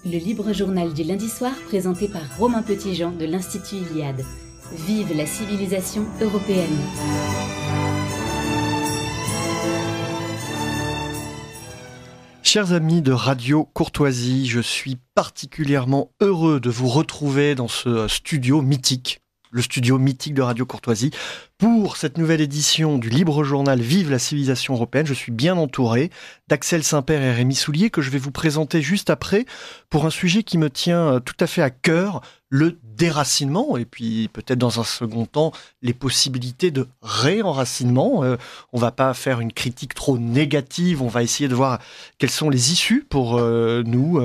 Le libre journal du lundi soir présenté par Romain Petitjean de l'Institut Iliade. Vive la civilisation européenne. Chers amis de Radio Courtoisie, je suis particulièrement heureux de vous retrouver dans ce studio mythique, le studio mythique de Radio Courtoisie, pour cette nouvelle édition du libre journal Vive la civilisation européenne. Je suis bien entouré d'Axel Saint-Père et Rémi Soulier, que je vais vous présenter juste après, pour un sujet qui me tient tout à fait à cœur, le déracinement, et puis peut-être dans un second temps, les possibilités de réenracinement. On va pas faire une critique trop négative, on va essayer de voir quelles sont les issues pour nous,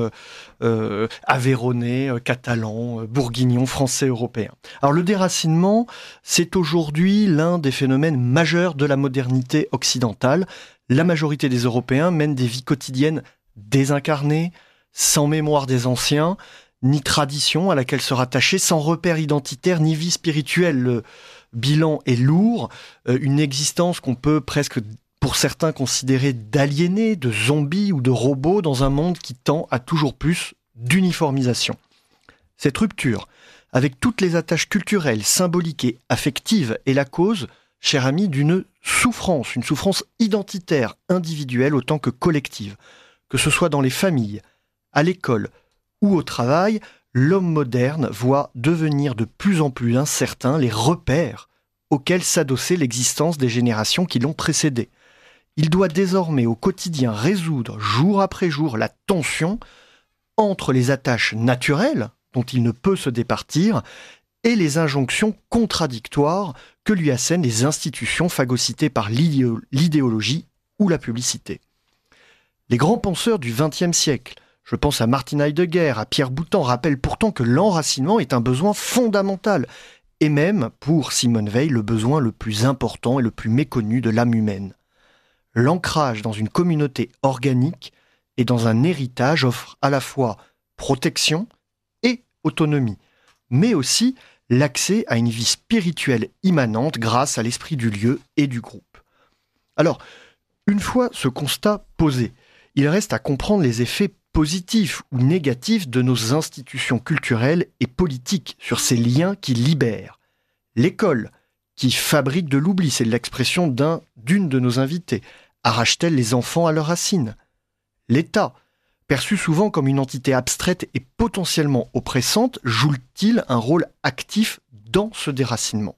Aveyronnais, Catalans, Bourguignons, Français, Européens. Alors le déracinement, c'est aujourd'hui l'un des phénomènes majeurs de la modernité occidentale. La majorité des Européens mènent des vies quotidiennes désincarnées, sans mémoire des anciens, ni tradition à laquelle se rattacher, sans repère identitaire, ni vie spirituelle. Le bilan est lourd, une existence qu'on peut presque, pour certains, considérer d'aliénés, de zombies ou de robots dans un monde qui tend à toujours plus d'uniformisation. Cette rupture, avec toutes les attaches culturelles, symboliques et affectives, est la cause, cher ami, d'une souffrance, une souffrance identitaire, individuelle autant que collective. Que ce soit dans les familles, à l'école ou au travail, l'homme moderne voit devenir de plus en plus incertains les repères auxquels s'adossait l'existence des générations qui l'ont précédé. Il doit désormais au quotidien résoudre jour après jour la tension entre les attaches naturelles, dont il ne peut se départir, et les injonctions contradictoires que lui assènent les institutions phagocytées par l'idéologie ou la publicité. Les grands penseurs du XXe siècle, je pense à Martin Heidegger, à Pierre Boutan, rappellent pourtant que l'enracinement est un besoin fondamental, et même, pour Simone Veil, le besoin le plus important et le plus méconnu de l'âme humaine. L'ancrage dans une communauté organique et dans un héritage offre à la fois protection et autonomie, mais aussi l'accès à une vie spirituelle immanente grâce à l'esprit du lieu et du groupe. Alors, une fois ce constat posé, il reste à comprendre les effets positifs ou négatifs de nos institutions culturelles et politiques sur ces liens qui libèrent. L'école, qui fabrique de l'oubli, c'est l'expression d'une de nos invités, arrache-t-elle les enfants à leurs racines ? L'État, perçu souvent comme une entité abstraite et potentiellement oppressante, joue-t-il un rôle actif dans ce déracinement ?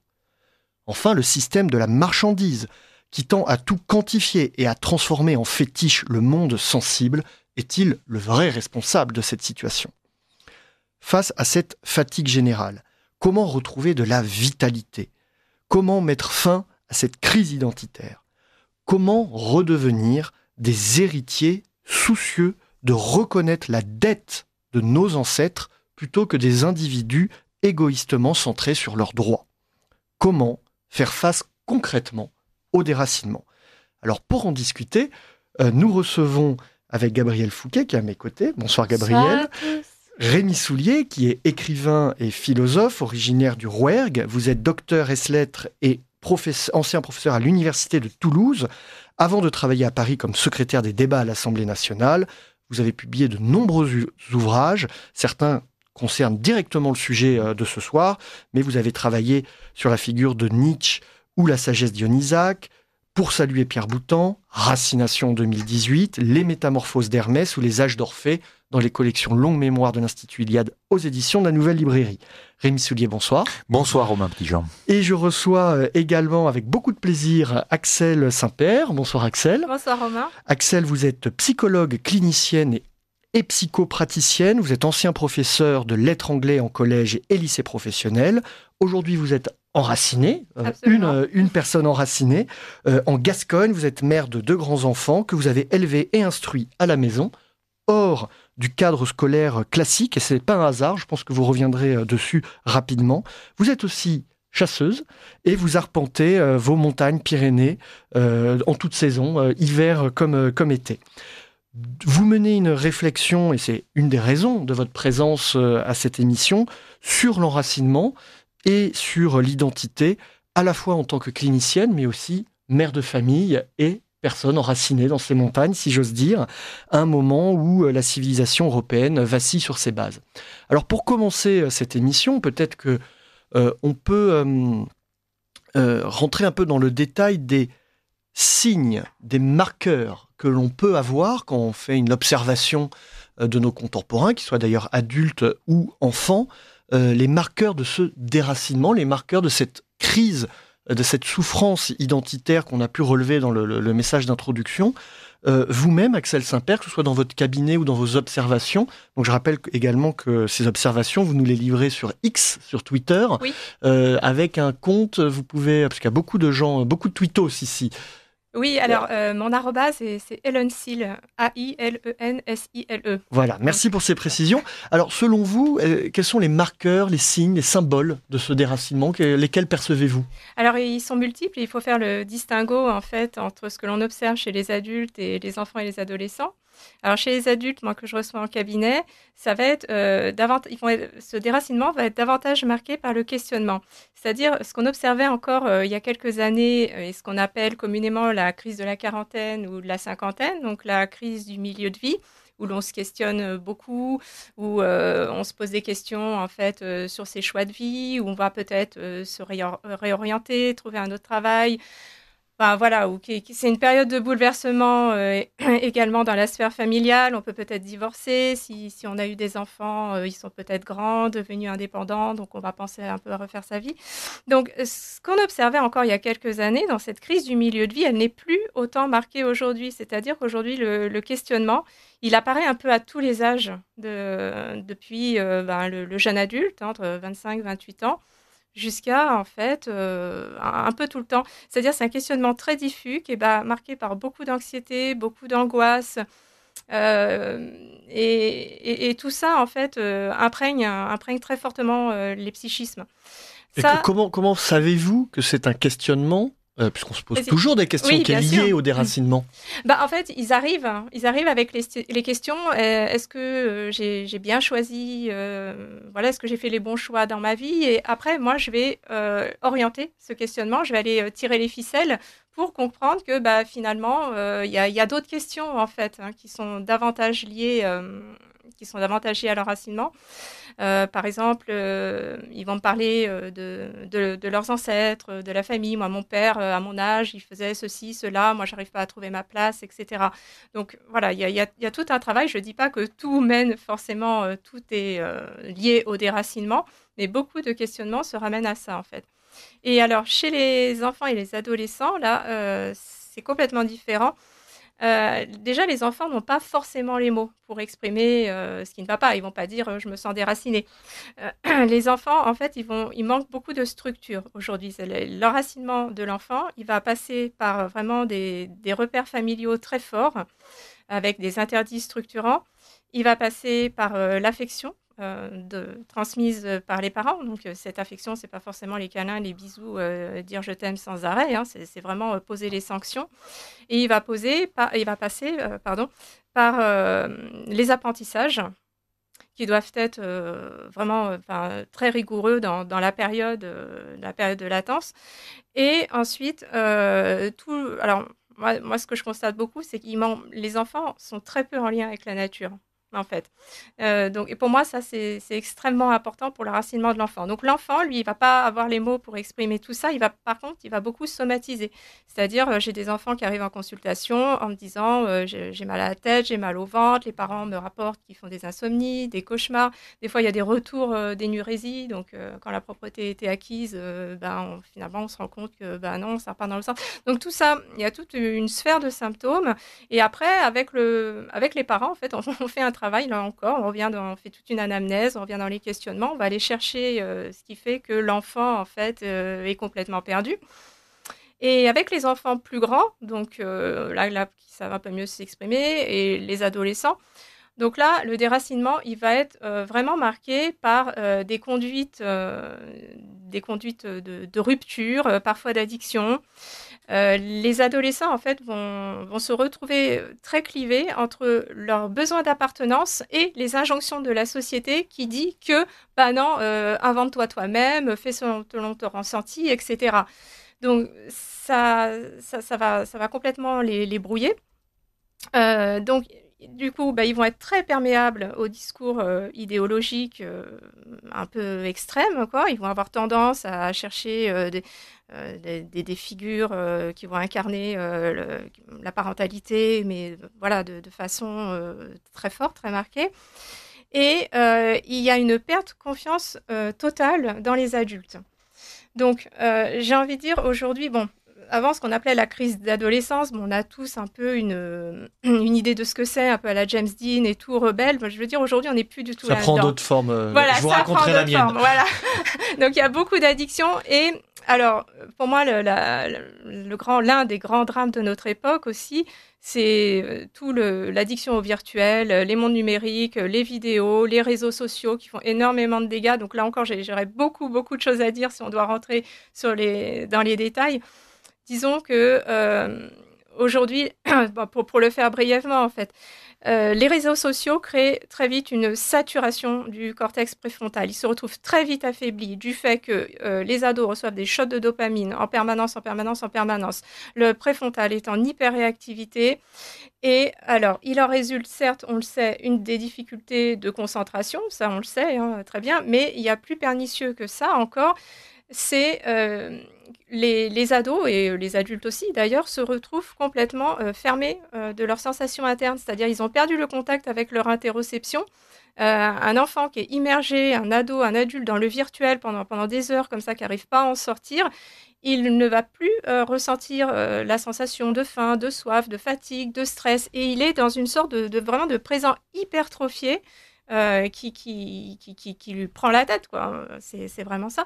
Enfin, le système de la marchandise, qui tend à tout quantifier et à transformer en fétiche le monde sensible, est-il le vrai responsable de cette situation ? Face à cette fatigue générale, comment retrouver de la vitalité ? Comment mettre fin à cette crise identitaire ? Comment redevenir des héritiers soucieux de reconnaître la dette de nos ancêtres plutôt que des individus égoïstement centrés sur leurs droits ? Comment faire face concrètement au déracinement ? Alors pour en discuter, nous recevons avec Gabriel Fouquet qui est à mes côtés. Bonsoir Gabriel. Bonsoir à tous. Rémi Soulier qui est écrivain et philosophe originaire du Rouergue. Vous êtes docteur ès lettres et ancien professeur à l'université de Toulouse. Avant de travailler à Paris comme secrétaire des débats à l'Assemblée nationale, vous avez publié de nombreux ouvrages. Certains concernent directement le sujet de ce soir, mais vous avez travaillé sur la figure de Nietzsche ou la sagesse d'Ionisac, Pour saluer Pierre Boutan, Racination 2018, Les Métamorphoses d'Hermès ou Les Âges d'Orphée dans les collections Longue Mémoire de l'Institut Iliade aux éditions de la Nouvelle Librairie. Rémi Soulier, bonsoir. Bonsoir Romain Petitjean. Et je reçois également avec beaucoup de plaisir Axel Saint-Père. Bonsoir Axel. Bonsoir Romain. Axel, vous êtes psychologue, clinicienne et psychopraticienne. Vous êtes ancien professeur de lettres anglais en collège et lycée professionnel. Aujourd'hui, vous êtes enraciné, une personne enracinée. En Gascogne, vous êtes mère de 2 grands-enfants que vous avez élevés et instruits à la maison, hors du cadre scolaire classique, et ce n'est pas un hasard, je pense que vous reviendrez dessus rapidement. Vous êtes aussi chasseuse et vous arpentez vos montagnes Pyrénées en toute saison, hiver comme été. Vous menez une réflexion, et c'est une des raisons de votre présence à cette émission, sur l'enracinement et sur l'identité, à la fois en tant que clinicienne, mais aussi mère de famille et personnes enracinées dans ces montagnes, si j'ose dire, à un moment où la civilisation européenne vacille sur ses bases. Alors pour commencer cette émission, peut-être que on peut rentrer un peu dans le détail des signes, des marqueurs que l'on peut avoir quand on fait une observation de nos contemporains, qu'ils soient d'ailleurs adultes ou enfants, les marqueurs de ce déracinement, les marqueurs de cette crise, de cette souffrance identitaire qu'on a pu relever dans le message d'introduction. Vous-même, Axel Saint-Père, que ce soit dans votre cabinet ou dans vos observations, donc je rappelle également que ces observations, vous nous les livrez sur X, sur Twitter, oui. Avec un compte, vous pouvez, parce qu'il y a beaucoup de gens, beaucoup de tweetos ici. Oui, alors mon arrobase, c'est Ailensil, A-I-L-E-N-S-I-L-E. Voilà, merci pour ces précisions. Alors, selon vous, quels sont les marqueurs, les signes, les symboles de ce déracinement? Lesquels percevez-vous? Alors, ils sont multiples. Il faut faire le distinguo, en fait, entre ce que l'on observe chez les adultes et les enfants et les adolescents. Alors, chez les adultes, moi, que je reçois en cabinet, ça va être ce déracinement va être davantage marqué par le questionnement. C'est-à-dire, ce qu'on observait encore il y a quelques années, et ce qu'on appelle communément la crise de la quarantaine ou de la cinquantaine, donc la crise du milieu de vie, où l'on se questionne beaucoup, où on se pose des questions, en fait, sur ses choix de vie, où on va peut-être se réorienter, trouver un autre travail. Enfin, voilà, c'est une période de bouleversement également dans la sphère familiale. On peut peut-être divorcer. Si on a eu des enfants, ils sont peut-être grands, devenus indépendants, donc on va penser un peu à refaire sa vie. Donc, ce qu'on observait encore il y a quelques années dans cette crise du milieu de vie, elle n'est plus autant marquée aujourd'hui. C'est-à-dire qu'aujourd'hui, le questionnement, il apparaît un peu à tous les âges, depuis le jeune adulte, entre 25 et 28 ans, jusqu'à, en fait, un peu tout le temps. C'est-à-dire, c'est un questionnement très diffus qui est marqué par beaucoup d'anxiété, beaucoup d'angoisse. Et tout ça, en fait, imprègne très fortement les psychismes. Comment savez-vous que c'est un questionnement puisqu'on se pose toujours des questions qui est liées au déracinement? En fait, ils arrivent avec les questions. Est-ce que j'ai bien choisi est-ce que j'ai fait les bons choix dans ma vie? Et après, moi, je vais orienter ce questionnement. Je vais aller tirer les ficelles pour comprendre que finalement, il y a d'autres questions, en fait, qui sont davantage liées à leur racinement. Par exemple, ils vont me parler de leurs ancêtres, de la famille. Moi, mon père, à mon âge, il faisait ceci, cela. Moi, j'arrive pas à trouver ma place, etc. Donc, voilà, il y a tout un travail. Je dis pas que tout mène forcément, tout est lié au déracinement, mais beaucoup de questionnements se ramènent à ça, en fait. Et alors, chez les enfants et les adolescents, là, c'est complètement différent. Déjà, les enfants n'ont pas forcément les mots pour exprimer ce qui ne va pas. Ils vont pas dire je me sens déraciné. Les enfants, en fait, ils manquent beaucoup de structure aujourd'hui. L'enracinement de l'enfant, il va passer par vraiment des repères familiaux très forts, avec des interdits structurants. Il va passer par l'affection transmise par les parents. Donc, cette affection, c'est pas forcément les câlins, les bisous, dire je t'aime sans arrêt. C'est vraiment poser les sanctions. Et il va passer par les apprentissages qui doivent être vraiment très rigoureux dans la période de latence. Et ensuite, alors, moi, ce que je constate beaucoup, c'est que les enfants sont très peu en lien avec la nature, en fait. Et pour moi, ça, c'est extrêmement important pour le racinement de l'enfant. Donc, l'enfant, lui, il ne va pas avoir les mots pour exprimer tout ça. Par contre, il va beaucoup somatiser. C'est-à-dire, j'ai des enfants qui arrivent en consultation en me disant j'ai mal à la tête, j'ai mal au ventre. Les parents me rapportent qu'ils font des insomnies, des cauchemars. Des fois, il y a des retours d'énurésie. Donc, quand la propreté était acquise, finalement, on se rend compte que non, ça repart dans le sens. Donc, tout ça, il y a toute une sphère de symptômes. Et après, avec les parents, en fait, on fait un travail, là encore, on fait toute une anamnèse, on revient dans les questionnements, on va aller chercher ce qui fait que l'enfant, en fait, est complètement perdu. Et avec les enfants plus grands, donc là, ça va un peu mieux s'exprimer, et les adolescents, donc là, le déracinement, il va être vraiment marqué par des conduites de rupture, parfois d'addiction. Les adolescents, en fait, vont se retrouver très clivés entre leurs besoins d'appartenance et les injonctions de la société qui dit que, non, invente-toi toi-même, fais selon ton ressenti, etc. Donc ça va complètement les brouiller. Donc du coup, ils vont être très perméables au discours idéologique un peu extrême, quoi. Ils vont avoir tendance à chercher des figures qui vont incarner la parentalité, mais voilà, de façon très forte, très marquée. Et il y a une perte de confiance totale dans les adultes. Donc, j'ai envie de dire aujourd'hui, avant ce qu'on appelait la crise d'adolescence, on a tous un peu une idée de ce que c'est, un peu à la James Dean et tout, rebelle. Je veux dire, aujourd'hui, on n'est plus du tout là-dedans. Ça prend d'autres formes. Voilà, je vous raconterai la mienne. Voilà. Donc, il y a beaucoup d'addictions. Et alors, pour moi, l'un des grands drames de notre époque aussi, c'est l'addiction au virtuel, les mondes numériques, les vidéos, les réseaux sociaux qui font énormément de dégâts. Donc là encore, j'aurais beaucoup, beaucoup de choses à dire si on doit rentrer dans les détails. Disons que aujourd'hui, pour le faire brièvement en fait, les réseaux sociaux créent très vite une saturation du cortex préfrontal. Ils se retrouvent très vite affaiblis du fait que les ados reçoivent des shots de dopamine en permanence. Le préfrontal est en hyperréactivité. Et alors, il en résulte, certes, on le sait, des difficultés de concentration, ça on le sait très bien, mais il y a plus pernicieux que ça encore. C'est les ados et les adultes aussi d'ailleurs se retrouvent complètement fermés de leurs sensations internes, c'est-à-dire ils ont perdu le contact avec leur interoception. Un enfant qui est immergé, un ado, un adulte dans le virtuel pendant des heures comme ça, qui n'arrive pas à en sortir, il ne va plus ressentir la sensation de faim, de soif, de fatigue, de stress, et il est dans une sorte vraiment de présent hypertrophié qui lui prend la tête, quoi. C'est vraiment ça.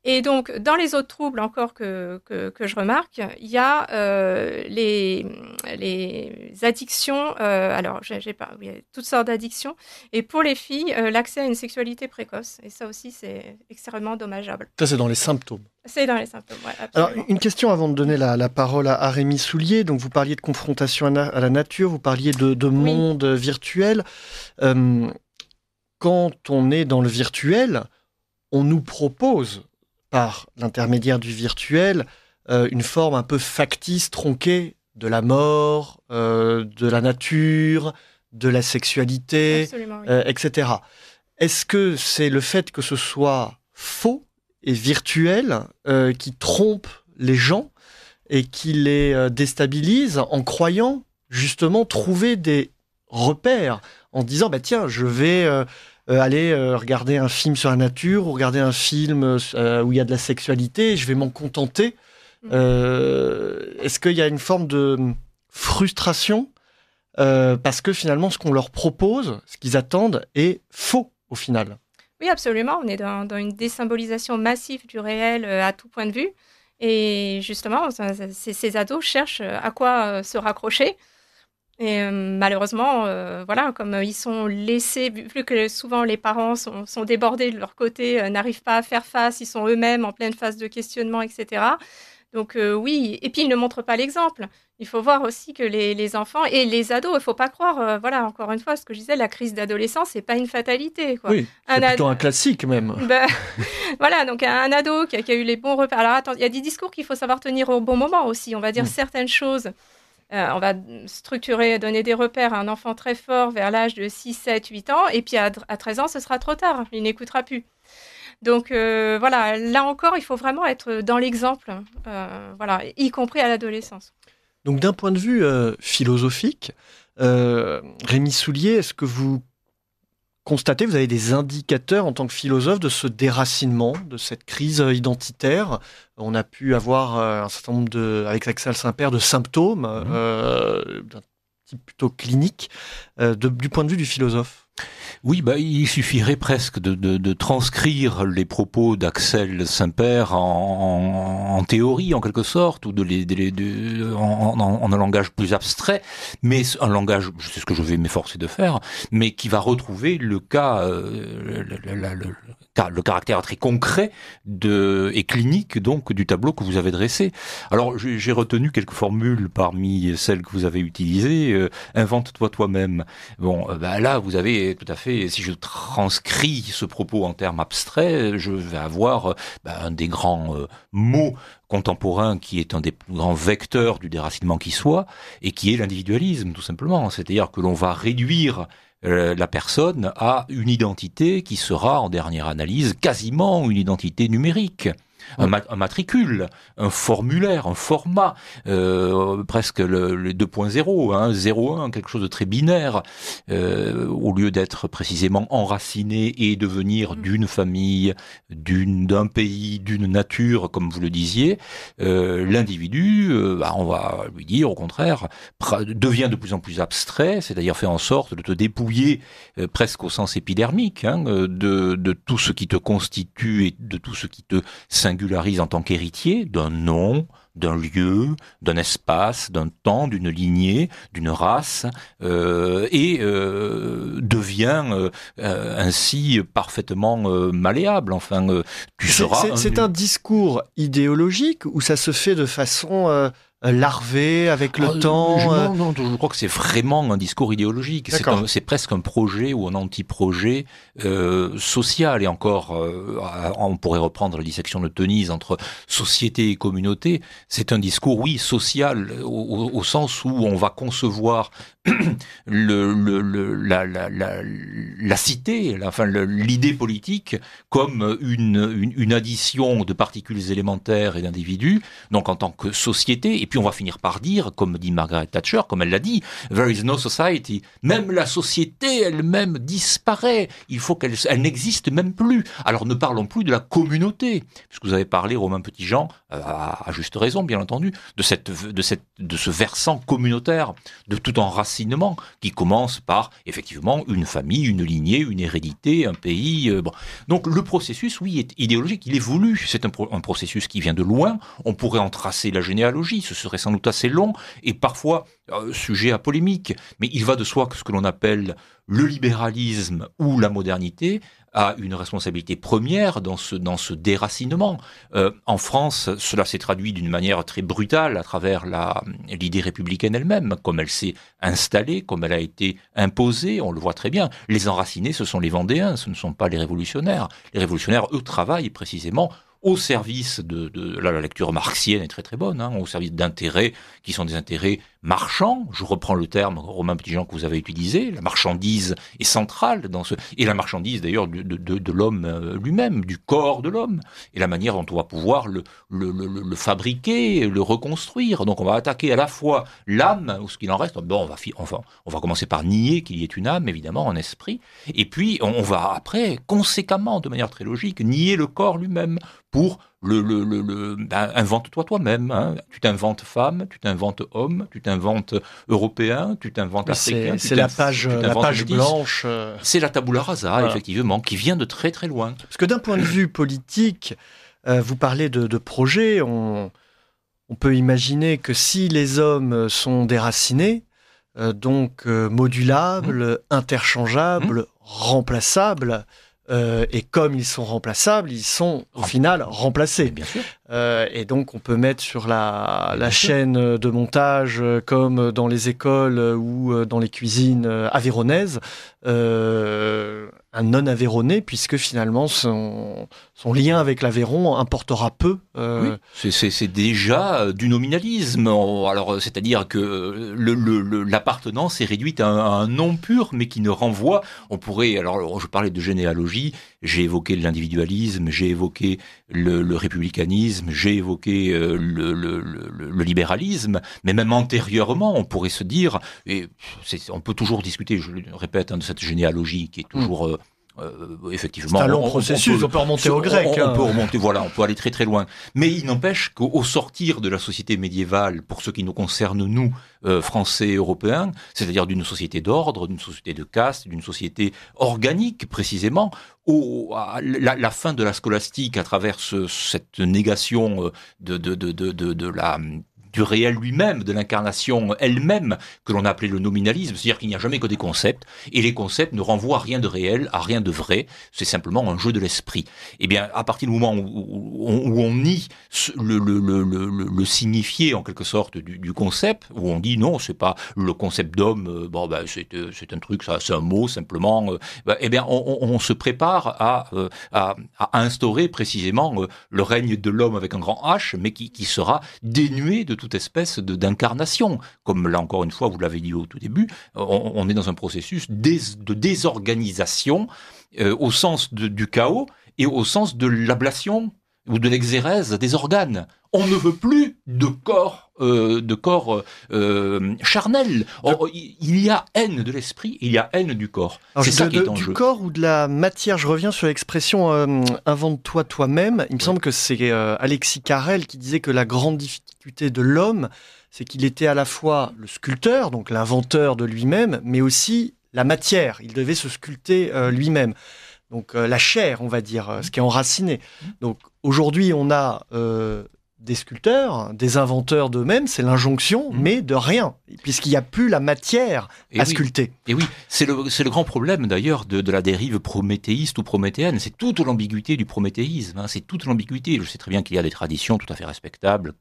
Et donc, dans les autres troubles encore que je remarque, il y a les addictions. Alors, il y a toutes sortes d'addictions. Et pour les filles, l'accès à une sexualité précoce. Et ça aussi, c'est extrêmement dommageable. Ça, c'est dans les symptômes. C'est dans les symptômes, ouais, absolument. Alors, une question avant de donner la parole à Rémi Soulier. Donc, vous parliez de confrontation à la nature, vous parliez de monde virtuel. Quand on est dans le virtuel, on nous propose, par l'intermédiaire du virtuel, une forme un peu factice, tronquée de la mort, de la nature, de la sexualité, etc. Est-ce que c'est le fait que ce soit faux et virtuel qui trompe les gens et qui les déstabilise en croyant justement trouver des repères, en disant tiens, je vais aller regarder un film sur la nature ou regarder un film où il y a de la sexualité, je vais m'en contenter. Est-ce qu'il y a une forme de frustration parce que finalement ce qu'on leur propose, ce qu'ils attendent, est faux au final? Oui, absolument. On est dans une désymbolisation massive du réel à tout point de vue. Et justement, ces ados cherchent à quoi se raccrocher. Et malheureusement, comme ils sont laissés, vu que souvent les parents sont débordés de leur côté, n'arrivent pas à faire face, ils sont eux-mêmes en pleine phase de questionnement, etc. Donc oui, et puis ils ne montrent pas l'exemple. Il faut voir aussi que les enfants et les ados, il ne faut pas croire, encore une fois, ce que je disais, la crise d'adolescence, ce n'est pas une fatalité, quoi. Oui, c'est plutôt un classique même. Voilà, donc un ado qui a eu les bons repères. Alors attends, il y a des discours qu'il faut savoir tenir au bon moment aussi. On va dire certaines choses. On va structurer, donner des repères à un enfant très fort vers l'âge de 6, 7, 8 ans. Et puis à 13 ans, ce sera trop tard. Il n'écoutera plus. Donc là encore, il faut vraiment être dans l'exemple, y compris à l'adolescence. Donc d'un point de vue philosophique, Rémi Soulier, est-ce que vous constatez, vous avez des indicateurs en tant que philosophe de ce déracinement, de cette crise identitaire? On a pu avoir un certain nombre avec Axel Saint-Père, de symptômes d'un type plutôt clinique, du point de vue du philosophe. Oui, il suffirait presque de transcrire les propos d'Axel Saint-Père en théorie, en quelque sorte, ou en un langage plus abstrait, mais un langage, c'est ce que je vais m'efforcer de faire, mais qui va retrouver le cas, le caractère très concret et clinique donc du tableau que vous avez dressé. Alors j'ai retenu quelques formules parmi celles que vous avez utilisées. Invente-toi toi-même. Bon, là vous avez tout à fait. Si je transcris ce propos en termes abstraits, je vais avoir un des grands mots contemporains qui est un des plus grands vecteurs du déracinement qui soit, et qui est l'individualisme, tout simplement. C'est-à-dire que l'on va réduire la personne à une identité qui sera, en dernière analyse, quasiment une identité numérique. Un matricule, un formulaire, un format, presque le 2.0, 0,1, quelque chose de très binaire, au lieu d'être précisément enraciné et devenir d'une famille, d'un pays, d'une nature, comme vous le disiez, l'individu, on va lui dire au contraire, devient de plus en plus abstrait, c'est-à-dire fait en sorte de te dépouiller presque au sens épidermique de tout ce qui te constitue et de tout ce qui te singularise en tant qu'héritier d'un nom, d'un lieu, d'un espace, d'un temps, d'une lignée, d'une race, et devient ainsi parfaitement malléable. Enfin, tu seras. C'est un discours idéologique ou ça se fait de façon larvé avec le temps? Non, je crois que c'est vraiment un discours idéologique. C'est presque un projet ou un anti-projet social. Et encore, on pourrait reprendre la dissection de Teunise entre société et communauté. C'est un discours, oui, social, au sens où on va concevoir la cité, l'idée politique comme une addition de particules élémentaires et d'individus, donc en tant que société. Et puis on va finir par dire, comme dit Margaret Thatcher, comme elle l'a dit, there is no society. Même la société elle-même disparaît. Il faut qu'elle n'existe même plus. Alors ne parlons plus de la communauté, puisque vous avez parlé, Romain Petitjean, à juste raison, bien entendu, de ce versant communautaire, de tout enracinement qui commence par effectivement une famille, une lignée, une hérédité, un pays. Donc le processus, oui, est idéologique. Il est voulu. C'est un processus qui vient de loin. On pourrait en tracer la généalogie. Ce serait sans doute assez long et parfois sujet à polémique. Mais il va de soi que ce que l'on appelle le libéralisme ou la modernité a une responsabilité première dans ce déracinement. En France, cela s'est traduit d'une manière très brutale à travers l'idée républicaine elle-même, comme elle s'est installée, comme elle a été imposée, on le voit très bien. Les enracinés, ce sont les Vendéens, ce ne sont pas les révolutionnaires. Les révolutionnaires, eux, travaillent précisément au service là, la lecture marxienne est très très bonne, au service d'intérêts qui sont des intérêts marchands. Je reprends le terme, Romain Petitjean, que vous avez utilisé. La marchandise est centrale et la marchandise d'ailleurs de l'homme lui-même, du corps de l'homme, et la manière dont on va pouvoir le fabriquer, le reconstruire. Donc on va attaquer à la fois l'âme, ou ce qu'il en reste. Bon, on va commencer par nier qu'il y ait une âme, évidemment, un esprit, et puis on va après, conséquemment, de manière très logique, nier le corps lui-même pour invente-toi toi-même. Tu t'inventes femme, tu t'inventes homme, tu t'inventes européen, tu t'inventes africain. C'est la page blanche. C'est la tabula rasa, voilà. Effectivement, qui vient de très très loin. Parce que d'un point de vue politique, vous parlez de projet, on peut imaginer que si les hommes sont déracinés, donc modulables, interchangeables, remplaçables, et comme ils sont remplaçables, ils sont au final remplacés. Bien sûr. Et donc on peut mettre sur la chaîne de montage, comme dans les écoles ou dans les cuisines aveyronnaises, un non-aveyronné, puisque finalement son lien avec l'Aveyron importera peu. Oui, c'est déjà du nominalisme. Alors, c'est-à-dire que l'appartenance est réduite à un nom pur, mais qui ne renvoie. On pourrait. Alors, je parlais de généalogie. J'ai évoqué l'individualisme, j'ai évoqué le républicanisme, j'ai évoqué le libéralisme, mais même antérieurement, on pourrait se dire, et on peut toujours discuter, je le répète, de cette généalogie qui est toujours effectivement. C'est un long processus, on peut remonter au grec. On peut remonter, voilà, on peut aller très très loin. Mais il n'empêche qu'au sortir de la société médiévale, pour ce qui nous concerne, nous, Français et Européens, c'est-à-dire d'une société d'ordre, d'une société de caste, d'une société organique précisément, à la fin de la scolastique, à travers cette négation de du réel lui-même, de l'incarnation elle-même, que l'on a appelé le nominalisme, c'est-à-dire qu'il n'y a jamais que des concepts, et les concepts ne renvoient à rien de réel, à rien de vrai, c'est simplement un jeu de l'esprit. Eh bien, à partir du moment où on nie le signifié, en quelque sorte, du concept, où on dit non, c'est pas le concept d'homme, c'est un truc, ça, c'est un mot, simplement, eh bien, on se prépare à instaurer précisément le règne de l'homme avec un grand H, mais qui sera dénué de toute espèce d'incarnation. Comme là encore une fois, vous l'avez dit au tout début, on est dans un processus de désorganisation au sens du chaos et au sens de l'ablation ou de l'exérèse des organes. On ne veut plus de corps charnel. Il y a haine de l'esprit, il y a haine du corps. Alors, c'est ça qui est en du jeu. corps ou de la matière, je reviens sur l'expression invente-toi toi-même. Il me semble que c'est Alexis Carrel qui disait que la grande difficulté de l'homme, c'est qu'il était à la fois le sculpteur, donc l'inventeur de lui-même, mais aussi la matière. Il devait se sculpter lui-même. Donc la chair, on va dire, ce qui est enraciné. Donc aujourd'hui, on a des sculpteurs, des inventeurs d'eux-mêmes, c'est l'injonction, mais de rien, puisqu'il n'y a plus la matière à sculpter. Et oui, c'est le grand problème d'ailleurs de la dérive prométhéiste ou prométhéenne. C'est toute l'ambiguïté du prométhéisme. C'est toute l'ambiguïté. Je sais très bien qu'il y a des traditions tout à fait respectables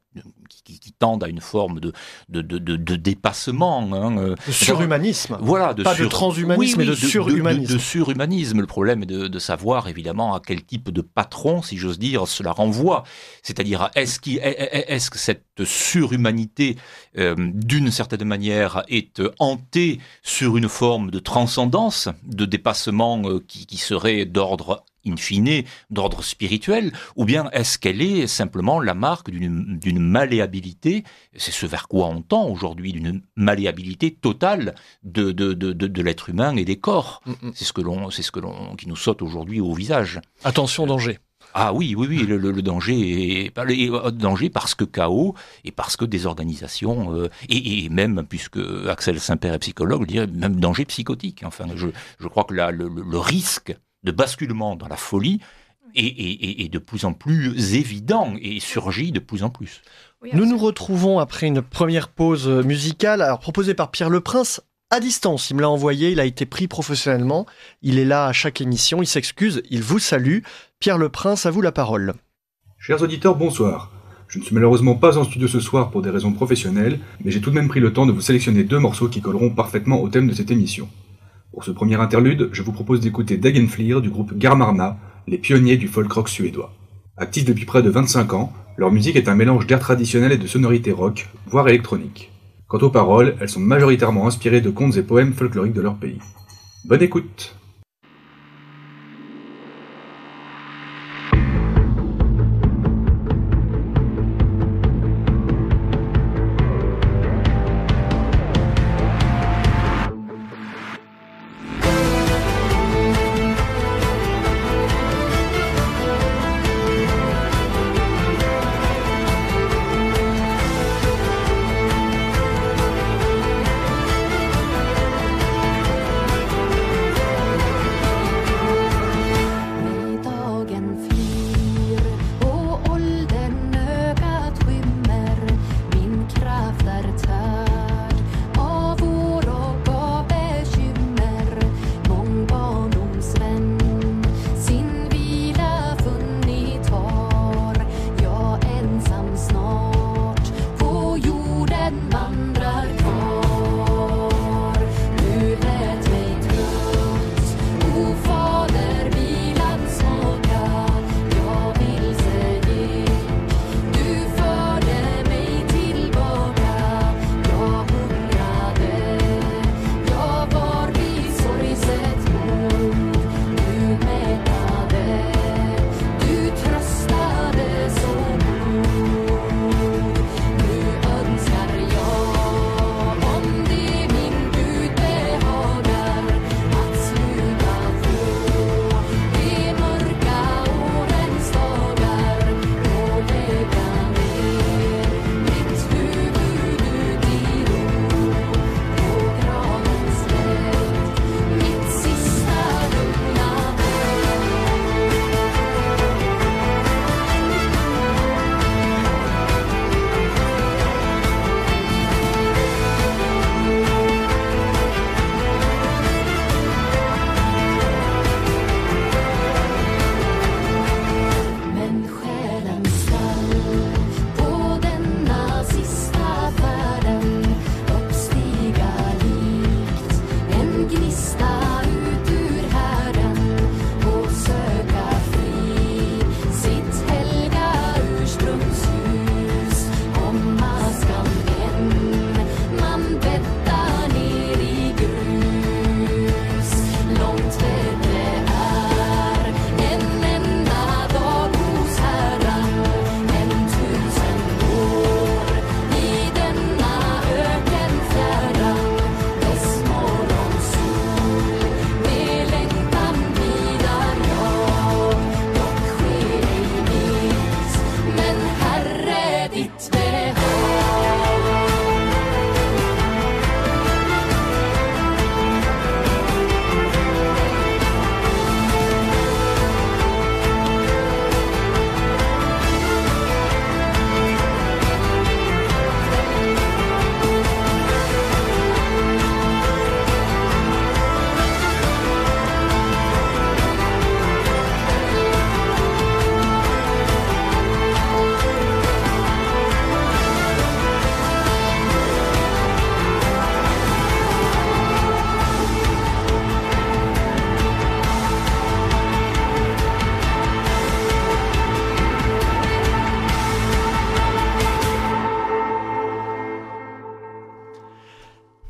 qui tendent à une forme de dépassement. De surhumanisme. Voilà, de transhumanisme, mais de surhumanisme. De surhumanisme. Le problème est de savoir évidemment à quel type de patron, si j'ose dire, cela renvoie. C'est-à-dire, est-ce que cette surhumanité, d'une certaine manière, est hantée sur une forme de transcendance, de dépassement qui serait d'ordre in fine, d'ordre spirituel, ou bien est-ce qu'elle est simplement la marque d'une malléabilité, c'est ce vers quoi on tend aujourd'hui, d'une malléabilité totale de l'être humain et des corps. C'est ce qui nous saute aujourd'hui au visage. Attention, danger. Ah oui, le danger est danger parce que chaos et parce que désorganisation et même, puisque Axel Saint-Père est psychologue, je dirais même danger psychotique. Enfin, je crois que là, le risque de basculement dans la folie est de plus en plus évident et surgit de plus en plus. Oui, nous nous retrouvons après une première pause musicale, alors proposée par Pierre Leprince, à distance. Il me l'a envoyé, il a été pris professionnellement, il est là à chaque émission, il s'excuse, il vous salue. Pierre Leprince, à vous la parole. Chers auditeurs, bonsoir. Je ne suis malheureusement pas en studio ce soir pour des raisons professionnelles, mais j'ai tout de même pris le temps de vous sélectionner 2 morceaux qui colleront parfaitement au thème de cette émission. Pour ce premier interlude, je vous propose d'écouter Dagenflir du groupe Garmarna, les pionniers du folk rock suédois. Actifs depuis près de 25 ans, leur musique est un mélange d'air traditionnel et de sonorités rock, voire électroniques. Quant aux paroles, elles sont majoritairement inspirées de contes et poèmes folkloriques de leur pays. Bonne écoute!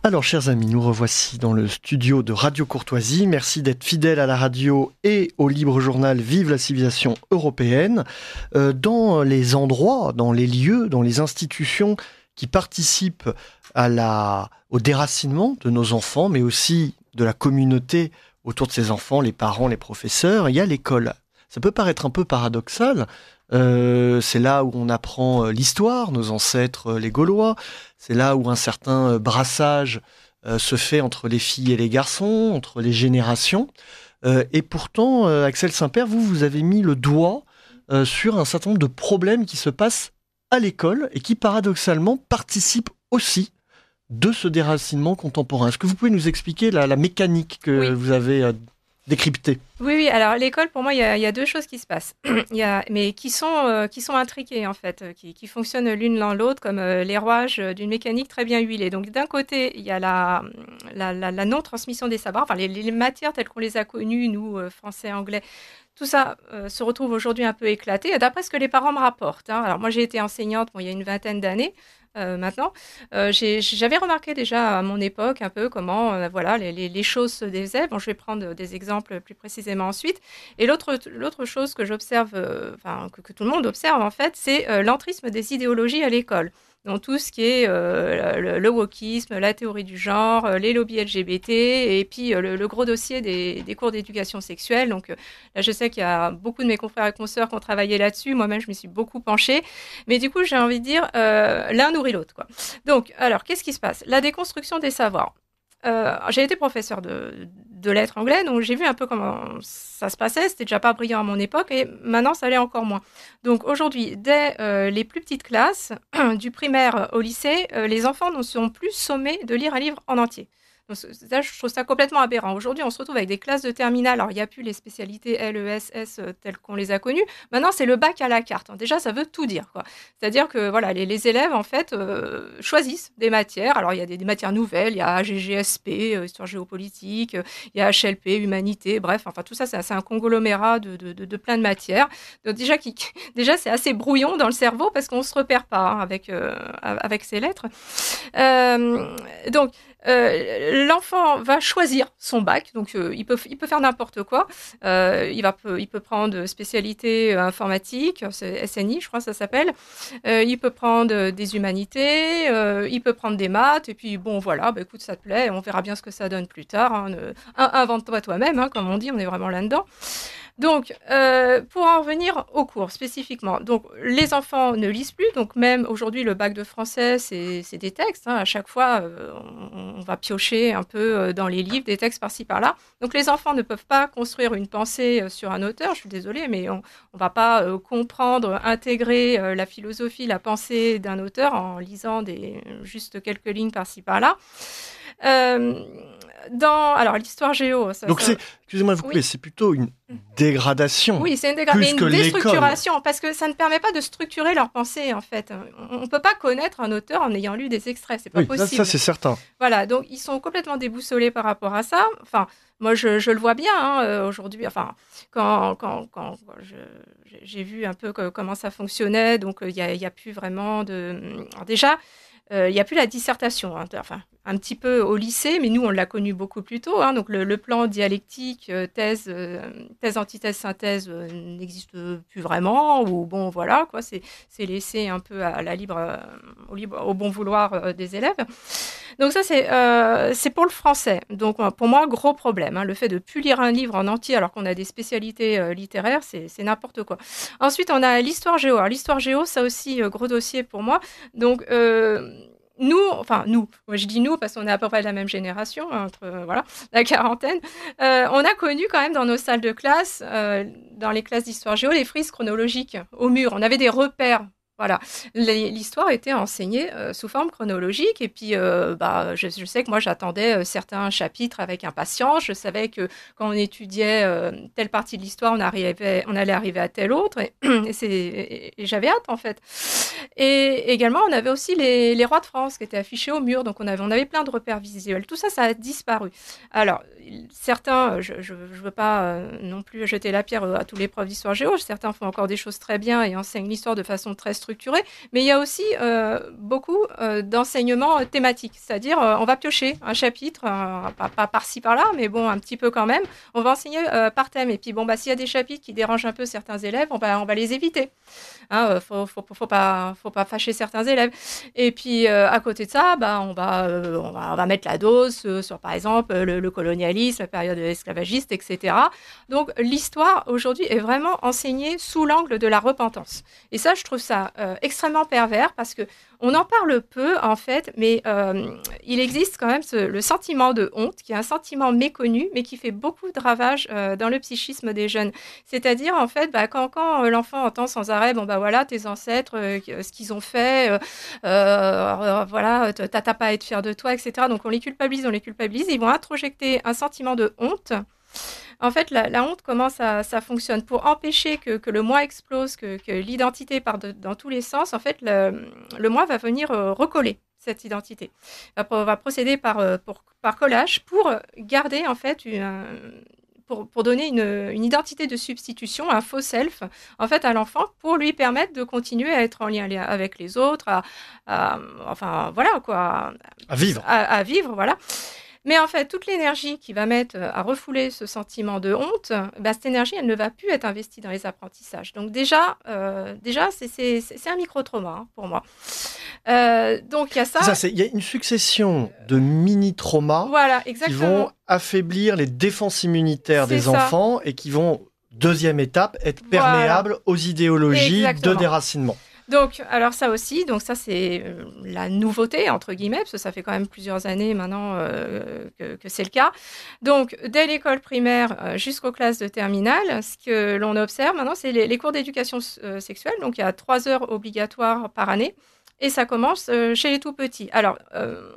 Alors, chers amis, nous revoici dans le studio de Radio Courtoisie. Merci d'être fidèles à la radio et au libre journal Vive la civilisation européenne. Dans les endroits, dans les lieux, dans les institutions qui participent au déracinement de nos enfants, mais aussi de la communauté autour de ces enfants, les parents, les professeurs, il y a l'école. Ça peut paraître un peu paradoxal. C'est là où on apprend l'histoire, nos ancêtres les Gaulois. C'est là où un certain brassage se fait entre les filles et les garçons, entre les générations. Et pourtant, Axel Saint-Père, vous avez mis le doigt sur un certain nombre de problèmes qui se passent à l'école et qui, paradoxalement, participent aussi de ce déracinement contemporain. Est-ce que vous pouvez nous expliquer la mécanique que vous avez décryptée ? Oui. Alors l'école, pour moi, il y a deux choses qui se passent, mais qui sont intriquées en fait, qui fonctionnent l'une dans l'autre comme les rouages d'une mécanique très bien huilée. Donc d'un côté, il y a la non-transmission des savoirs, enfin les matières telles qu'on les a connues, nous, français, anglais. Tout ça se retrouve aujourd'hui un peu éclaté, d'après ce que les parents me rapportent. Alors moi, j'ai été enseignante il y a une vingtaine d'années. Maintenant, j'avais remarqué déjà à mon époque un peu comment les choses se faisaient. Bon, je vais prendre des exemples plus précisément ensuite. Et l'autre chose que j'observe, que tout le monde observe en fait, c'est l'entrisme des idéologies à l'école. Donc tout ce qui est le wokisme, la théorie du genre, les lobbies LGBT et puis le gros dossier des cours d'éducation sexuelle. Donc là, je sais qu'il y a beaucoup de mes confrères et consoeurs qui ont travaillé là-dessus. Moi-même, je m'y suis beaucoup penchée. Mais du coup, j'ai envie de dire, l'un nourrit l'autre, quoi. Donc, alors, qu'est-ce qui se passe ? La déconstruction des savoirs. J'ai été professeur de lettres anglais, donc j'ai vu un peu comment ça se passait. C'était déjà pas brillant à mon époque et maintenant ça l'est encore moins. Donc aujourd'hui, dès les plus petites classes, du primaire au lycée, les enfants ne sont plus sommés de lire un livre en entier. Donc, ça, je trouve ça complètement aberrant. Aujourd'hui, on se retrouve avec des classes de terminale. Alors, il n'y a plus les spécialités LES, S telles qu'on les a connues. Maintenant, c'est le bac à la carte. Déjà, ça veut tout dire, quoi. C'est-à-dire que voilà, les élèves, en fait, choisissent des matières. Alors, il y a des matières nouvelles. Il y a AGGSP, histoire géopolitique. Il y a HLP, humanité. Bref, enfin, tout ça, c'est un conglomérat de plein de matières. Donc, déjà, c'est assez brouillon dans le cerveau parce qu'on ne se repère pas avec ces lettres. Donc, l'enfant va choisir son bac, donc il peut faire n'importe quoi. Il peut prendre spécialité informatique, c'est SNI, je crois que ça s'appelle. Il peut prendre des humanités, il peut prendre des maths, et puis bon voilà, écoute, ça te plaît, on verra bien ce que ça donne plus tard. Hein. Invente-toi toi-même, hein, comme on dit, on est vraiment là-dedans. Donc, pour en revenir au cours spécifiquement, donc les enfants ne lisent plus, donc même aujourd'hui le bac de français c'est des textes, hein, à chaque fois on va piocher un peu dans les livres, des textes par-ci par-là. Donc les enfants ne peuvent pas construire une pensée sur un auteur, je suis désolée, mais on va pas comprendre, intégrer la philosophie, la pensée d'un auteur en lisant juste quelques lignes par-ci par-là. Alors l'histoire géo. Donc excusez-moi de vous couper, c'est plutôt une dégradation. Oui, c'est une déstructuration, parce que ça ne permet pas de structurer leur pensée, en fait. On ne peut pas connaître un auteur en ayant lu des extraits, c'est pas possible. Ça c'est certain. Voilà, donc ils sont complètement déboussolés par rapport à ça. Enfin, moi je le vois bien hein, aujourd'hui. Enfin, quand j'ai vu un peu comment ça fonctionnait, donc il y a plus vraiment de. Alors déjà. Il n'y a plus la dissertation, hein, enfin un petit peu au lycée, mais nous on l'a connu beaucoup plus tôt. Hein, donc le plan dialectique, thèse, antithèse, synthèse n'existe plus vraiment. Ou bon voilà quoi, c'est laissé un peu à au bon vouloir des élèves. Donc ça c'est pour le français. Donc pour moi gros problème. Hein, le fait de plus lire un livre en entier alors qu'on a des spécialités littéraires, c'est n'importe quoi. Ensuite on a l'histoire géo. Alors l'histoire géo ça aussi gros dossier pour moi. Donc moi je dis nous parce qu'on est à peu près de la même génération, entre la quarantaine, on a connu quand même dans nos salles de classe, dans les classes d'histoire géo, les frises chronologiques au mur. On avait des repères. Voilà, l'histoire était enseignée sous forme chronologique et puis je sais que moi j'attendais certains chapitres avec impatience. Je savais que quand on étudiait telle partie de l'histoire, on allait arriver à telle autre et j'avais hâte en fait. Et également on avait aussi les rois de France qui étaient affichés au mur, donc on avait plein de repères visuels. Tout ça a disparu. Alors certains, je veux pas non plus jeter la pierre à tous les profs d'histoire géo. Certains font encore des choses très bien et enseignent l'histoire de façon très structurée. structuré, mais il y a aussi beaucoup d'enseignements thématiques, c'est-à-dire on va piocher un chapitre, pas par-ci par-là, mais bon, un petit peu quand même. On va enseigner par thème, et puis bon, s'il y a des chapitres qui dérangent un peu certains élèves, on va les éviter. Hein, faut pas fâcher certains élèves. Et puis à côté de ça, on va mettre la dose sur par exemple le colonialisme, la période esclavagiste, etc. Donc l'histoire aujourd'hui est vraiment enseignée sous l'angle de la repentance. Et ça, je trouve ça extrêmement pervers parce que on en parle peu en fait, mais il existe quand même le sentiment de honte, qui est un sentiment méconnu, mais qui fait beaucoup de ravages dans le psychisme des jeunes. C'est-à-dire en fait, quand l'enfant entend sans arrêt, voilà, tes ancêtres, ce qu'ils ont fait, voilà, t'as pas à être fier de toi, etc. Donc on les culpabilise, ils vont introjecter un sentiment de honte. En fait, la honte, comment ça fonctionne? Pour empêcher que le moi explose, que l'identité parte dans tous les sens, en fait, le moi va venir recoller cette identité. Va procéder par collage pour garder, en fait, pour donner une identité de substitution, un faux self, en fait, à l'enfant, pour lui permettre de continuer à être en lien avec les autres, enfin, voilà, quoi. À vivre. À vivre, voilà. Mais en fait, toute l'énergie qui va mettre à refouler ce sentiment de honte, cette énergie, elle ne va plus être investie dans les apprentissages. Donc déjà c'est un micro-trauma pour moi. Donc il y a ça. Il y a une succession de mini-traumas voilà, qui vont affaiblir les défenses immunitaires des enfants et qui vont, deuxième étape, être perméables aux idéologies de déracinement. Donc, alors ça aussi, ça c'est la nouveauté, entre guillemets, parce que ça fait quand même plusieurs années maintenant que c'est le cas. Donc, dès l'école primaire jusqu'aux classes de terminale, ce que l'on observe maintenant, c'est les cours d'éducation sexuelle. Donc, il y a 3 heures obligatoires par année. Et ça commence chez les tout petits. Alors,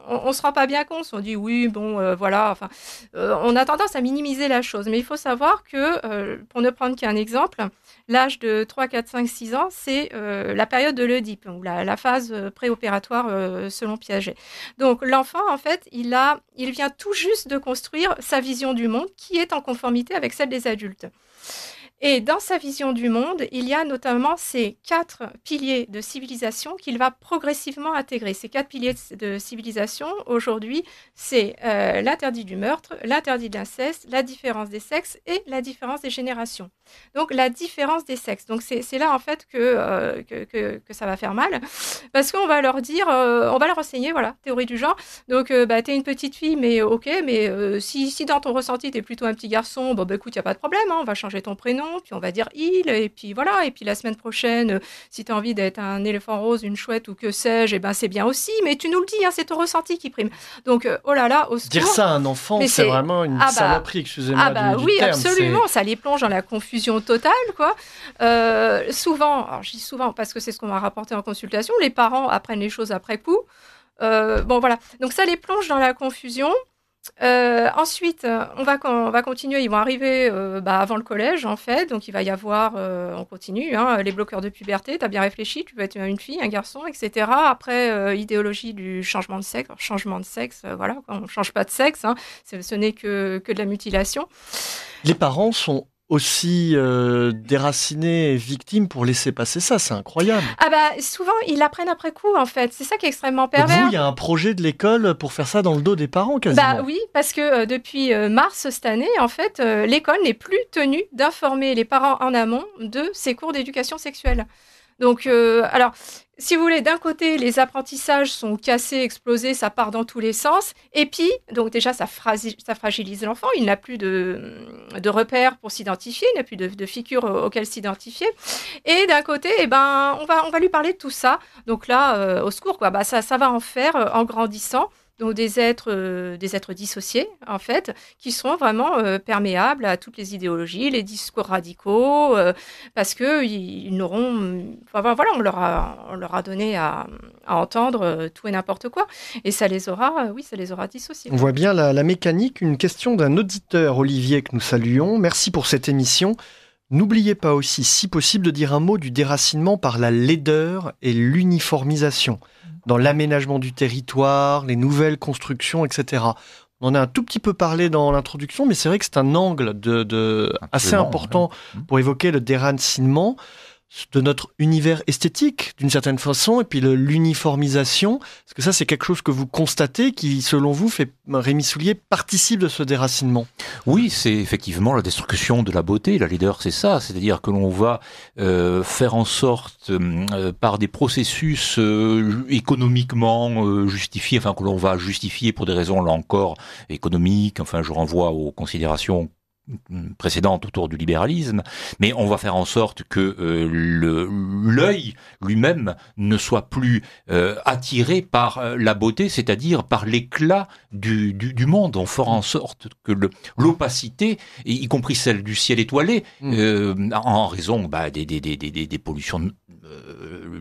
on ne se rend pas bien compte, on dit oui, voilà, enfin, on a tendance à minimiser la chose. Mais il faut savoir que, pour ne prendre qu'un exemple, l'âge de 3, 4, 5, 6 ans, c'est la période de l'Oedipe, ou la phase préopératoire selon Piaget. Donc, l'enfant, en fait, il vient tout juste de construire sa vision du monde qui est en conformité avec celle des adultes. Et dans sa vision du monde, il y a notamment ces 4 piliers de civilisation qu'il va progressivement intégrer. Ces 4 piliers de civilisation, aujourd'hui, c'est l'interdit du meurtre, l'interdit de l'inceste, la différence des sexes et la différence des générations. Donc, la différence des sexes. Donc, c'est là, en fait, que ça va faire mal. Parce qu'on va leur dire, on va leur enseigner, voilà, théorie du genre. Donc, t'es une petite fille, mais ok, mais si dans ton ressenti, t'es plutôt un petit garçon, écoute, il n'y a pas de problème, hein, on va changer ton prénom. Puis on va dire il, et puis voilà, et puis la semaine prochaine, si tu as envie d'être un éléphant rose, une chouette ou que sais-je, c'est bien aussi, mais tu nous le dis, hein, c'est ton ressenti qui prime. Donc, oh là là, au secours. Dire ça à un enfant, c'est vraiment une saloperie, excusez-moi du oui, terme. Absolument, ça les plonge dans la confusion totale, quoi. Souvent, alors je dis souvent parce que c'est ce qu'on m'a rapporté en consultation, les parents apprennent les choses après coup. Voilà, donc ça les plonge dans la confusion. Ensuite, on va continuer. Ils vont arriver avant le collège, en fait. Donc, il va y avoir, on continue, hein, les bloqueurs de puberté. Tu as bien réfléchi, tu peux être une fille, un garçon, etc. Après, idéologie du changement de sexe. Alors, changement de sexe, voilà, on ne change pas de sexe. Hein, ce n'est que de la mutilation. Les parents sont aussi déracinés et victimes pour laisser passer ça, c'est incroyable. Souvent, ils l'apprennent après coup, en fait. C'est ça qui est extrêmement pervers. Donc vous, il y a un projet de l'école pour faire ça dans le dos des parents, quasiment. Oui, parce que depuis mars cette année, en fait, l'école n'est plus tenue d'informer les parents en amont de ces cours d'éducation sexuelle. Donc, alors, si vous voulez, d'un côté, les apprentissages sont cassés, explosés, ça part dans tous les sens. Et puis, donc déjà, ça fragilise l'enfant. Il n'a plus de repères pour s'identifier, il n'a plus de figures auxquelles s'identifier. Et d'un côté, on va lui parler de tout ça. Donc là, au secours, quoi. Ça va en faire en grandissant. Donc des êtres dissociés, en fait, qui seront vraiment perméables à toutes les idéologies, les discours radicaux, parce qu'ils n'auront... Enfin, voilà, on leur a donné à entendre tout et n'importe quoi, et ça les aura dissociés. On voit bien la mécanique. Une question d'un auditeur, Olivier, que nous saluons. Merci pour cette émission. N'oubliez pas aussi, si possible, de dire un mot du déracinement par la laideur et l'uniformisation dans l'aménagement du territoire, les nouvelles constructions, etc. On en a un tout petit peu parlé dans l'introduction, mais c'est vrai que c'est un angle assez important pour évoquer le déracinement. de notre univers esthétique, d'une certaine façon, et puis l'uniformisation. Est-ce que ça, c'est quelque chose que vous constatez, qui, selon vous, Rémi Soulier, participe de ce déracinement? Oui, c'est effectivement la destruction de la beauté. La leader, c'est ça. C'est-à-dire que l'on va faire en sorte, par des processus économiquement justifiés, enfin que l'on va justifier pour des raisons, là encore, économiques, enfin je renvoie aux considérations précédente autour du libéralisme, mais on va faire en sorte que l'œil lui-même ne soit plus attiré par la beauté, c'est-à-dire par l'éclat du monde. On fera en sorte que l'opacité, y compris celle du ciel étoilé, en raison des pollutions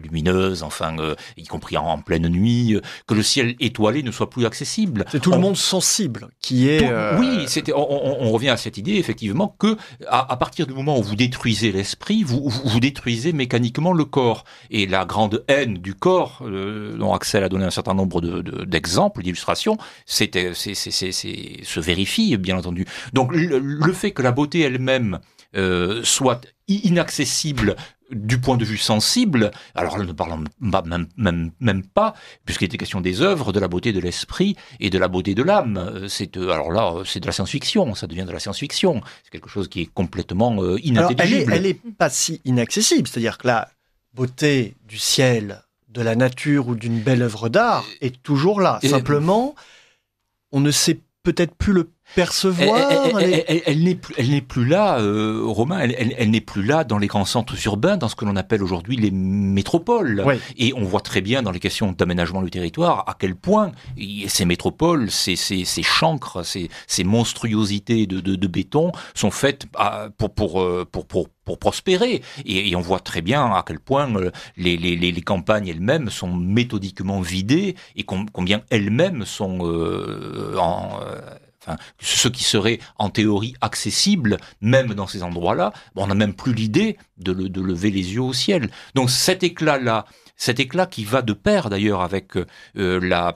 lumineuses, enfin, y compris en pleine nuit, que le ciel étoilé ne soit plus accessible. C'est tout le monde sensible qui est... Oui, on revient à cette idée, effectivement, que à partir du moment où vous détruisez l'esprit, vous détruisez mécaniquement le corps. Et la grande haine du corps, dont Axel a donné un certain nombre d'exemples, d'illustrations, se vérifie, bien entendu. Donc, le fait que la beauté elle-même soit inaccessible du point de vue sensible, alors là, ne parlons même pas, puisqu'il était question des œuvres, de la beauté de l'esprit et de la beauté de l'âme. Alors là, c'est de la science-fiction, ça devient de la science-fiction. C'est quelque chose qui est complètement inintelligible. Alors, elle est pas si inaccessible, c'est-à-dire que la beauté du ciel, de la nature ou d'une belle œuvre d'art est toujours là. Simplement, on ne sait peut-être plus le percevoir. Elle n'est plus là, Romain. Elle n'est plus là dans les grands centres urbains, dans ce que l'on appelle aujourd'hui les métropoles. Oui. Et on voit très bien dans les questions d'aménagement du territoire à quel point ces métropoles, ces chancres, ces monstruosités de béton sont faites pour prospérer. Et on voit très bien à quel point les campagnes elles-mêmes sont méthodiquement vidées et combien elles-mêmes sont ce qui serait en théorie accessible, même dans ces endroits-là, on n'a même plus l'idée de lever les yeux au ciel. Donc cet éclat-là, cet éclat qui va de pair d'ailleurs avec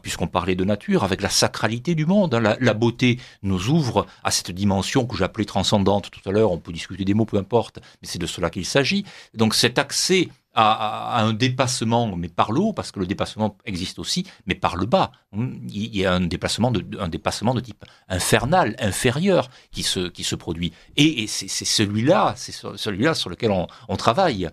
puisqu'on parlait de nature, avec la sacralité du monde. La beauté nous ouvre à cette dimension que j'appelais transcendante tout à l'heure. On peut discuter des mots, peu importe, mais c'est de cela qu'il s'agit. Donc cet accès à un dépassement, mais par le haut, parce que le dépassement existe aussi, mais par le bas. Il y a un dépassement de type infernal, inférieur, qui se produit. Et c'est celui-là sur lequel on travaille.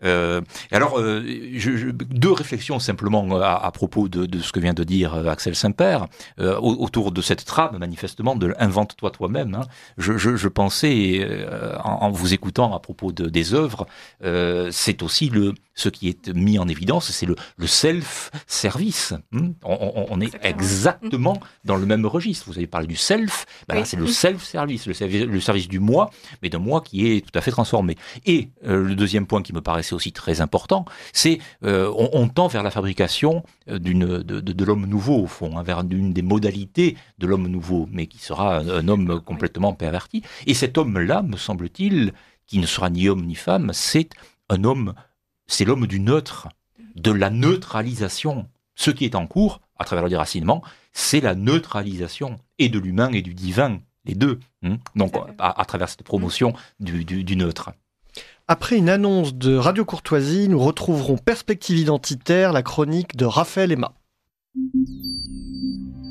Alors, deux réflexions simplement à propos de ce que vient de dire Axel Saint-Père, autour de cette trame, manifestement, de invente-toi toi-même. Hein. Je pensais, en vous écoutant à propos des œuvres, c'est aussi ce qui est mis en évidence, c'est le self-service. On est exactement dans le même registre. Vous avez parlé du self, là c'est le self-service, le service du moi, mais d'un moi qui est tout à fait transformé. Et le deuxième point qui me paraissait aussi très important, c'est on tend vers la fabrication de l'homme nouveau, au fond, vers une des modalités de l'homme nouveau, mais qui sera un homme complètement perverti. Et cet homme-là, me semble-t-il, qui ne sera ni homme ni femme, c'est l'homme du neutre, de la neutralisation. Ce qui est en cours, à travers le déracinement, c'est la neutralisation, et de l'humain et du divin, les deux. Donc, à travers cette promotion du neutre. Après une annonce de Radio Courtoisie, nous retrouverons Perspective Identitaire, la chronique de Raphaël Emma.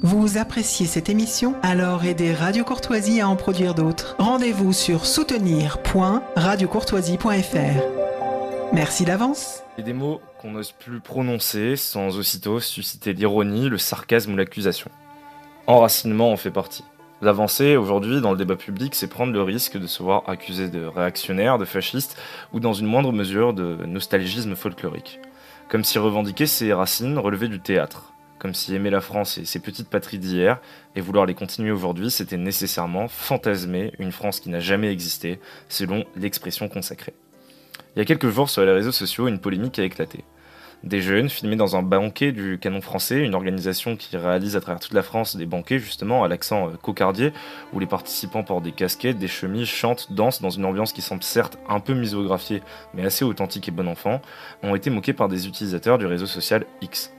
Vous appréciez cette émission? Alors aidez Radio Courtoisie à en produire d'autres. Rendez-vous sur soutenir.radiocourtoisie.fr. Merci d'avance. Il y a des mots qu'on n'ose plus prononcer sans aussitôt susciter l'ironie, le sarcasme ou l'accusation. Enracinement en fait partie. L'avancée aujourd'hui dans le débat public, c'est prendre le risque de se voir accusé de réactionnaire, de fasciste ou dans une moindre mesure de nostalgisme folklorique. Comme si revendiquer ses racines relevait du théâtre. Comme si aimer la France et ses petites patries d'hier et vouloir les continuer aujourd'hui, c'était nécessairement fantasmer une France qui n'a jamais existé, selon l'expression consacrée. Il y a quelques jours sur les réseaux sociaux, une polémique a éclaté. Des jeunes filmés dans un banquet du Canon Français, une organisation qui réalise à travers toute la France des banquets justement à l'accent cocardier, où les participants portent des casquettes, des chemises, chantent, dansent dans une ambiance qui semble certes un peu muséographiée, mais assez authentique et bon enfant, ont été moqués par des utilisateurs du réseau social X.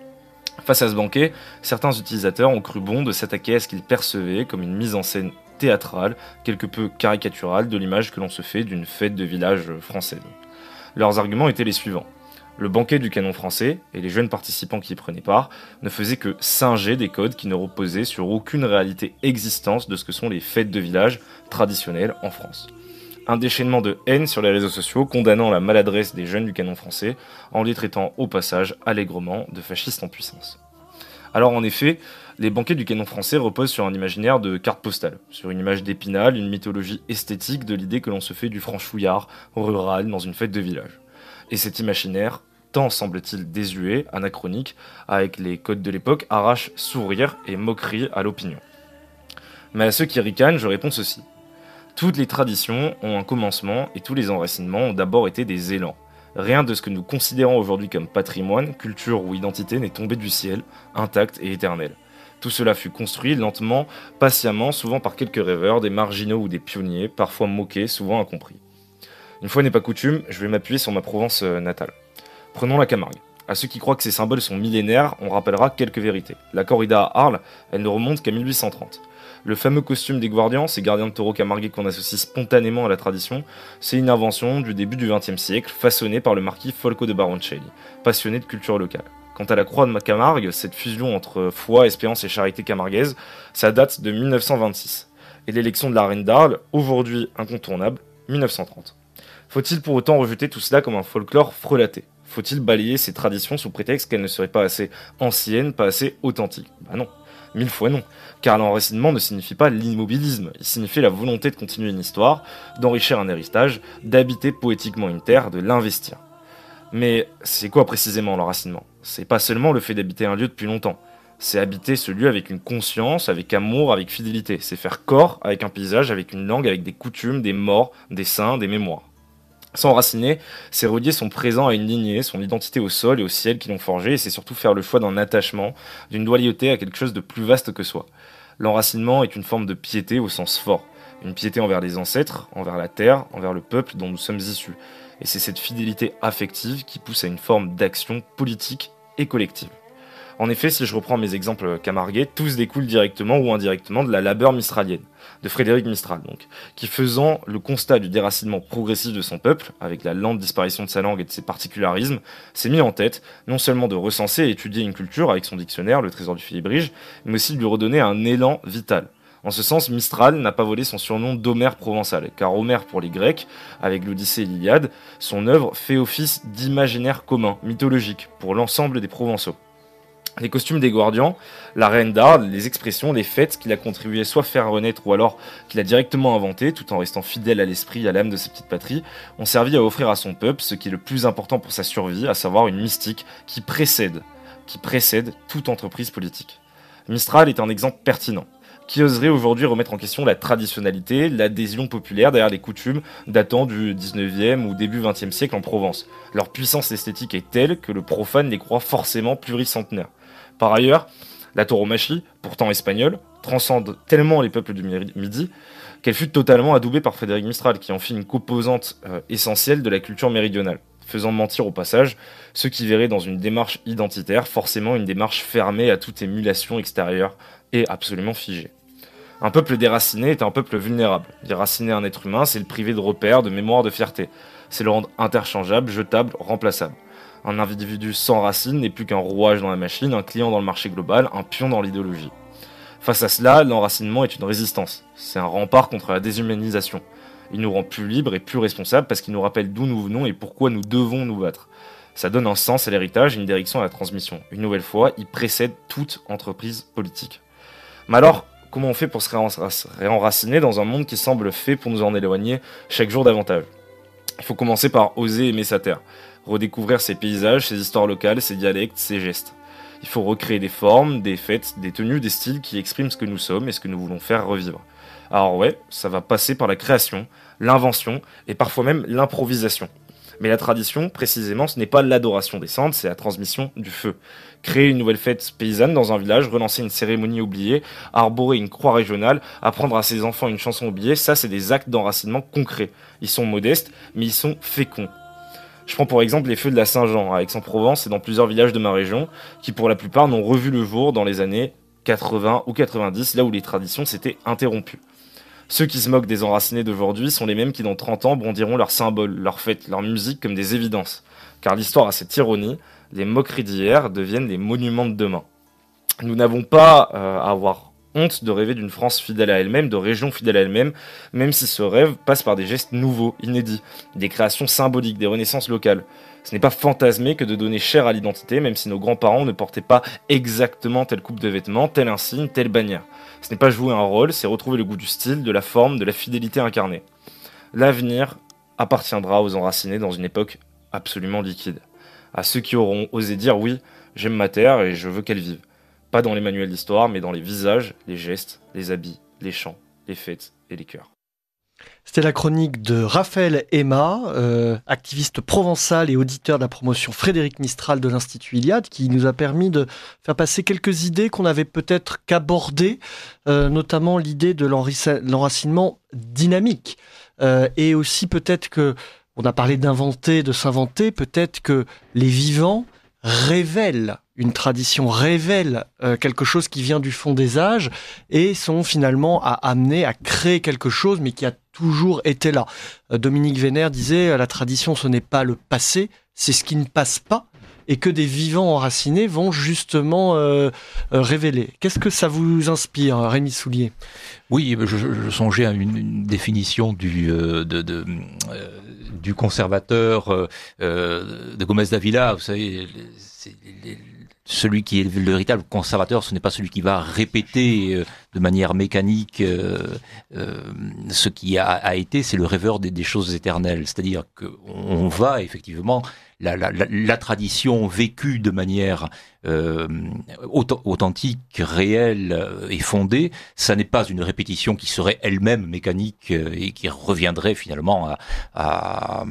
Face à ce banquet, certains utilisateurs ont cru bon de s'attaquer à ce qu'ils percevaient comme une mise en scène théâtrale, quelque peu caricaturale de l'image que l'on se fait d'une fête de village française. Leurs arguments étaient les suivants. Le banquet du canon français, et les jeunes participants qui y prenaient part, ne faisaient que singer des codes qui ne reposaient sur aucune réalité existence de ce que sont les fêtes de village traditionnelles en France. Un déchaînement de haine sur les réseaux sociaux condamnant la maladresse des jeunes du canon français en les traitant au passage allègrement de fascistes en puissance. Alors en effet, les banquets du canon français reposent sur un imaginaire de carte postale, sur une image d'Épinal, une mythologie esthétique de l'idée que l'on se fait du franchouillard rural dans une fête de village. Et cet imaginaire, tant semble-t-il désuet, anachronique, avec les codes de l'époque, arrache sourire et moquerie à l'opinion. Mais à ceux qui ricanent, je réponds ceci. Toutes les traditions ont un commencement et tous les enracinements ont d'abord été des élans. Rien de ce que nous considérons aujourd'hui comme patrimoine, culture ou identité n'est tombé du ciel, intact et éternel. Tout cela fut construit lentement, patiemment, souvent par quelques rêveurs, des marginaux ou des pionniers, parfois moqués, souvent incompris. Une fois n'est pas coutume, je vais m'appuyer sur ma Provence natale. Prenons la Camargue. À ceux qui croient que ces symboles sont millénaires, on rappellera quelques vérités. La corrida à Arles, elle ne remonte qu'à 1830. Le fameux costume des Guardians, ces gardiens de taureaux camarguais qu'on associe spontanément à la tradition, c'est une invention du début du XXe siècle, façonnée par le marquis Folco de Baroncelli, passionné de culture locale. Quant à la croix de Camargue, cette fusion entre foi, espérance et charité camarguaise, ça date de 1926. Et l'élection de la reine d'Arles, aujourd'hui incontournable, 1930. Faut-il pour autant rejeter tout cela comme un folklore frelaté ? Faut-il balayer ces traditions sous prétexte qu'elles ne seraient pas assez anciennes, pas assez authentiques ? Bah non, 1000 fois non, car l'enracinement ne signifie pas l'immobilisme, il signifie la volonté de continuer une histoire, d'enrichir un héritage, d'habiter poétiquement une terre, de l'investir. Mais c'est quoi précisément l'enracinement ? C'est pas seulement le fait d'habiter un lieu depuis longtemps, c'est habiter ce lieu avec une conscience, avec amour, avec fidélité, c'est faire corps avec un paysage, avec une langue, avec des coutumes, des morts, des saints, des mémoires. S'enraciner, c'est relier son présent à une lignée, son identité au sol et au ciel qui l'ont forgé, et c'est surtout faire le choix d'un attachement, d'une loyauté à quelque chose de plus vaste que soi. L'enracinement est une forme de piété au sens fort, une piété envers les ancêtres, envers la terre, envers le peuple dont nous sommes issus. Et c'est cette fidélité affective qui pousse à une forme d'action politique et collective. En effet, si je reprends mes exemples camarguais, tous découlent directement ou indirectement de la labeur mistralienne, de Frédéric Mistral donc, qui faisant le constat du déracinement progressif de son peuple, avec la lente disparition de sa langue et de ses particularismes, s'est mis en tête non seulement de recenser et étudier une culture avec son dictionnaire, le trésor du Félibrige, mais aussi de lui redonner un élan vital. En ce sens, Mistral n'a pas volé son surnom d'Homère provençal, car Homère pour les Grecs, avec l'Odyssée et l'Iliade, son œuvre fait office d'imaginaire commun, mythologique, pour l'ensemble des Provençaux. Les costumes des Guardians, la reine d'Arles, les expressions, les fêtes qu'il a contribué soit à faire renaître ou alors qu'il a directement inventé, tout en restant fidèle à l'esprit et à l'âme de ses petites patries, ont servi à offrir à son peuple ce qui est le plus important pour sa survie, à savoir une mystique qui précède toute entreprise politique. Mistral est un exemple pertinent. Qui oserait aujourd'hui remettre en question la traditionnalité, l'adhésion populaire derrière les coutumes datant du 19e ou début 20e siècle en Provence ? Leur puissance esthétique est telle que le profane les croit forcément pluricentenaires. Par ailleurs, la tauromachie, pourtant espagnole, transcende tellement les peuples du Midi qu'elle fut totalement adoubée par Frédéric Mistral, qui en fit une composante essentielle de la culture méridionale, faisant mentir au passage ceux qui verraient dans une démarche identitaire forcément une démarche fermée à toute émulation extérieure et absolument figée. Un peuple déraciné est un peuple vulnérable. Déraciner un être humain, c'est le priver de repères, de mémoire, de fierté. C'est le rendre interchangeable, jetable, remplaçable. Un individu sans racines n'est plus qu'un rouage dans la machine, un client dans le marché global, un pion dans l'idéologie. Face à cela, l'enracinement est une résistance. C'est un rempart contre la déshumanisation. Il nous rend plus libres et plus responsables parce qu'il nous rappelle d'où nous venons et pourquoi nous devons nous battre. Ça donne un sens à l'héritage et une direction à la transmission. Une nouvelle fois, il précède toute entreprise politique. Mais alors, comment on fait pour se réenraciner dans un monde qui semble fait pour nous en éloigner chaque jour davantage ? Il faut commencer par oser aimer sa terre, redécouvrir ses paysages, ses histoires locales, ses dialectes, ses gestes. Il faut recréer des formes, des fêtes, des tenues, des styles qui expriment ce que nous sommes et ce que nous voulons faire revivre. Alors ouais, ça va passer par la création, l'invention et parfois même l'improvisation. Mais la tradition, précisément, ce n'est pas l'adoration des cendres, c'est la transmission du feu. Créer une nouvelle fête paysanne dans un village, relancer une cérémonie oubliée, arborer une croix régionale, apprendre à ses enfants une chanson oubliée, ça c'est des actes d'enracinement concrets. Ils sont modestes, mais ils sont féconds. Je prends pour exemple les feux de la Saint-Jean à Aix-en-Provence et dans plusieurs villages de ma région, qui pour la plupart n'ont revu le jour dans les années 80 ou 90, là où les traditions s'étaient interrompues. Ceux qui se moquent des enracinés d'aujourd'hui sont les mêmes qui dans 30 ans brandiront leurs symboles, leurs fêtes, leur musique comme des évidences. Car l'histoire a cette ironie, les moqueries d'hier deviennent des monuments de demain. Nous n'avons pas à avoir honte de rêver d'une France fidèle à elle-même, de régions fidèles à elle-même, même si ce rêve passe par des gestes nouveaux, inédits, des créations symboliques, des renaissances locales. Ce n'est pas fantasmer que de donner chair à l'identité, même si nos grands-parents ne portaient pas exactement telle coupe de vêtements, tel insigne, telle bannière. Ce n'est pas jouer un rôle, c'est retrouver le goût du style, de la forme, de la fidélité incarnée. L'avenir appartiendra aux enracinés dans une époque absolument liquide. À ceux qui auront osé dire oui, j'aime ma terre et je veux qu'elle vive. Pas dans les manuels d'histoire, mais dans les visages, les gestes, les habits, les chants, les fêtes et les cœurs. C'était la chronique de Raphaël Aima, activiste provençal et auditeur de la promotion Frédéric Mistral de l'Institut Iliade, qui nous a permis de faire passer quelques idées qu'on avait peut-être qu'abordées, notamment l'idée de l'enracinement dynamique. Et aussi peut-être que, on a parlé d'inventer, de s'inventer, peut-être que les vivants révèlent une tradition, révèlent quelque chose qui vient du fond des âges et sont finalement amenés à créer quelque chose, mais qui a toujours été là. Dominique Vénère disait « La tradition, ce n'est pas le passé, c'est ce qui ne passe pas » et que des vivants enracinés vont justement révéler. Qu'est-ce que ça vous inspire, Rémi Soulier ? Oui, je songeais à une définition du conservateur de Gomez d'Avila. Vous savez, celui qui est le véritable conservateur, ce n'est pas celui qui va répéter de manière mécanique ce qui a été, c'est le rêveur des choses éternelles. C'est-à-dire qu'on va effectivement, la tradition vécue de manière authentique, réelle et fondée, ça n'est pas une répétition qui serait elle-même mécanique et qui reviendrait finalement à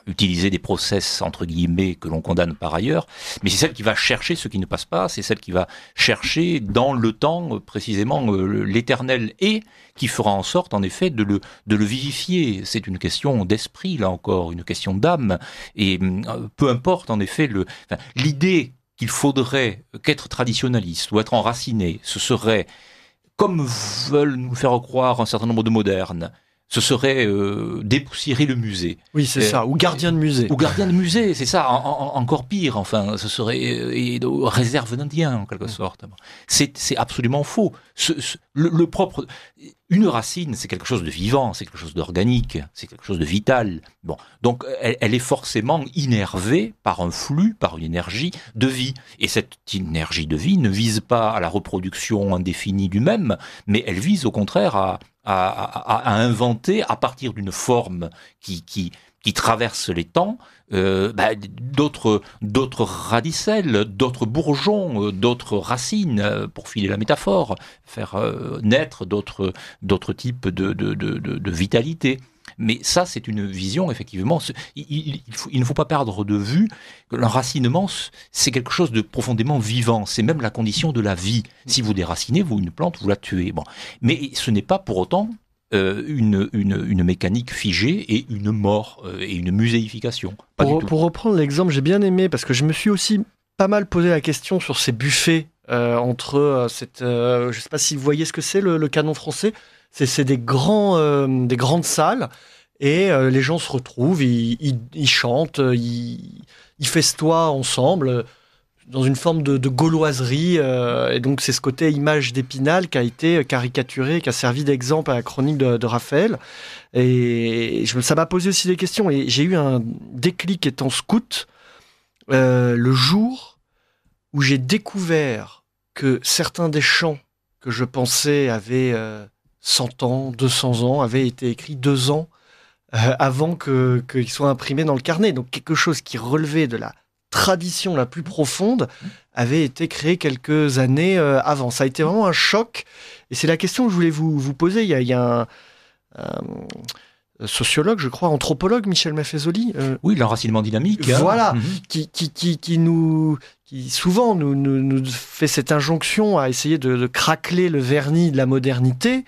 utiliser des process entre guillemets que l'on condamne par ailleurs, mais c'est celle qui va chercher ce qui ne passe pas, c'est celle qui va chercher dans le temps précisément l'éternel et qui fera en sorte en effet de le vivifier. C'est une question d'esprit là encore, une question d'âme, et peu importe en effet l'idée qu'il faudrait qu'être traditionnaliste ou être enraciné, ce serait, comme veulent nous faire croire un certain nombre de modernes, ce serait dépoussiérer le musée. Oui, c'est ça, ou gardien de musée. Ou gardien de musée, c'est ça, encore pire, enfin, ce serait réserve d'Indiens, en quelque sorte. C'est absolument faux. Le propre... Une racine, c'est quelque chose de vivant, c'est quelque chose d'organique, c'est quelque chose de vital. Bon, donc elle est forcément innervée par un flux, par une énergie de vie. Et cette énergie de vie ne vise pas à la reproduction indéfinie du même, mais elle vise au contraire à inventer à partir d'une forme qui traverse les temps, d'autres radicelles, d'autres bourgeons, d'autres racines, pour filer la métaphore, faire naître d'autres types de vitalité. Mais ça, c'est une vision, effectivement. Il ne faut pas perdre de vue que l'enracinement, c'est quelque chose de profondément vivant. C'est même la condition de la vie. Si vous déracinez, une plante, vous la tuez. Bon. Mais ce n'est pas pour autant une mécanique figée et une mort et une muséification. Pour reprendre l'exemple, j'ai bien aimé, parce que je me suis aussi pas mal posé la question sur ces buffets entre je ne sais pas si vous voyez ce que c'est, le Canon français. C'est des grandes salles et les gens se retrouvent, ils chantent, ils festoient ensemble dans une forme de gauloiserie. Et donc c'est ce côté image d'Épinal qui a été caricaturé, qui a servi d'exemple à la chronique de Raphaël. Et ça m'a posé aussi des questions. Et j'ai eu un déclic étant scout le jour où j'ai découvert que certains des chants que je pensais avaient 100 ans, 200 ans, avaient été écrits 2 ans avant qu'ils soient imprimés dans le carnet. Donc quelque chose qui relevait de la tradition la plus profonde avait été créé quelques années avant. Ça a été vraiment un choc. Et c'est la question que je voulais vous poser. Il y a un sociologue, je crois, anthropologue, Michel Maffezoli. Oui, l'enracinement dynamique. Voilà, qui souvent nous fait cette injonction à essayer de craqueler le vernis de la modernité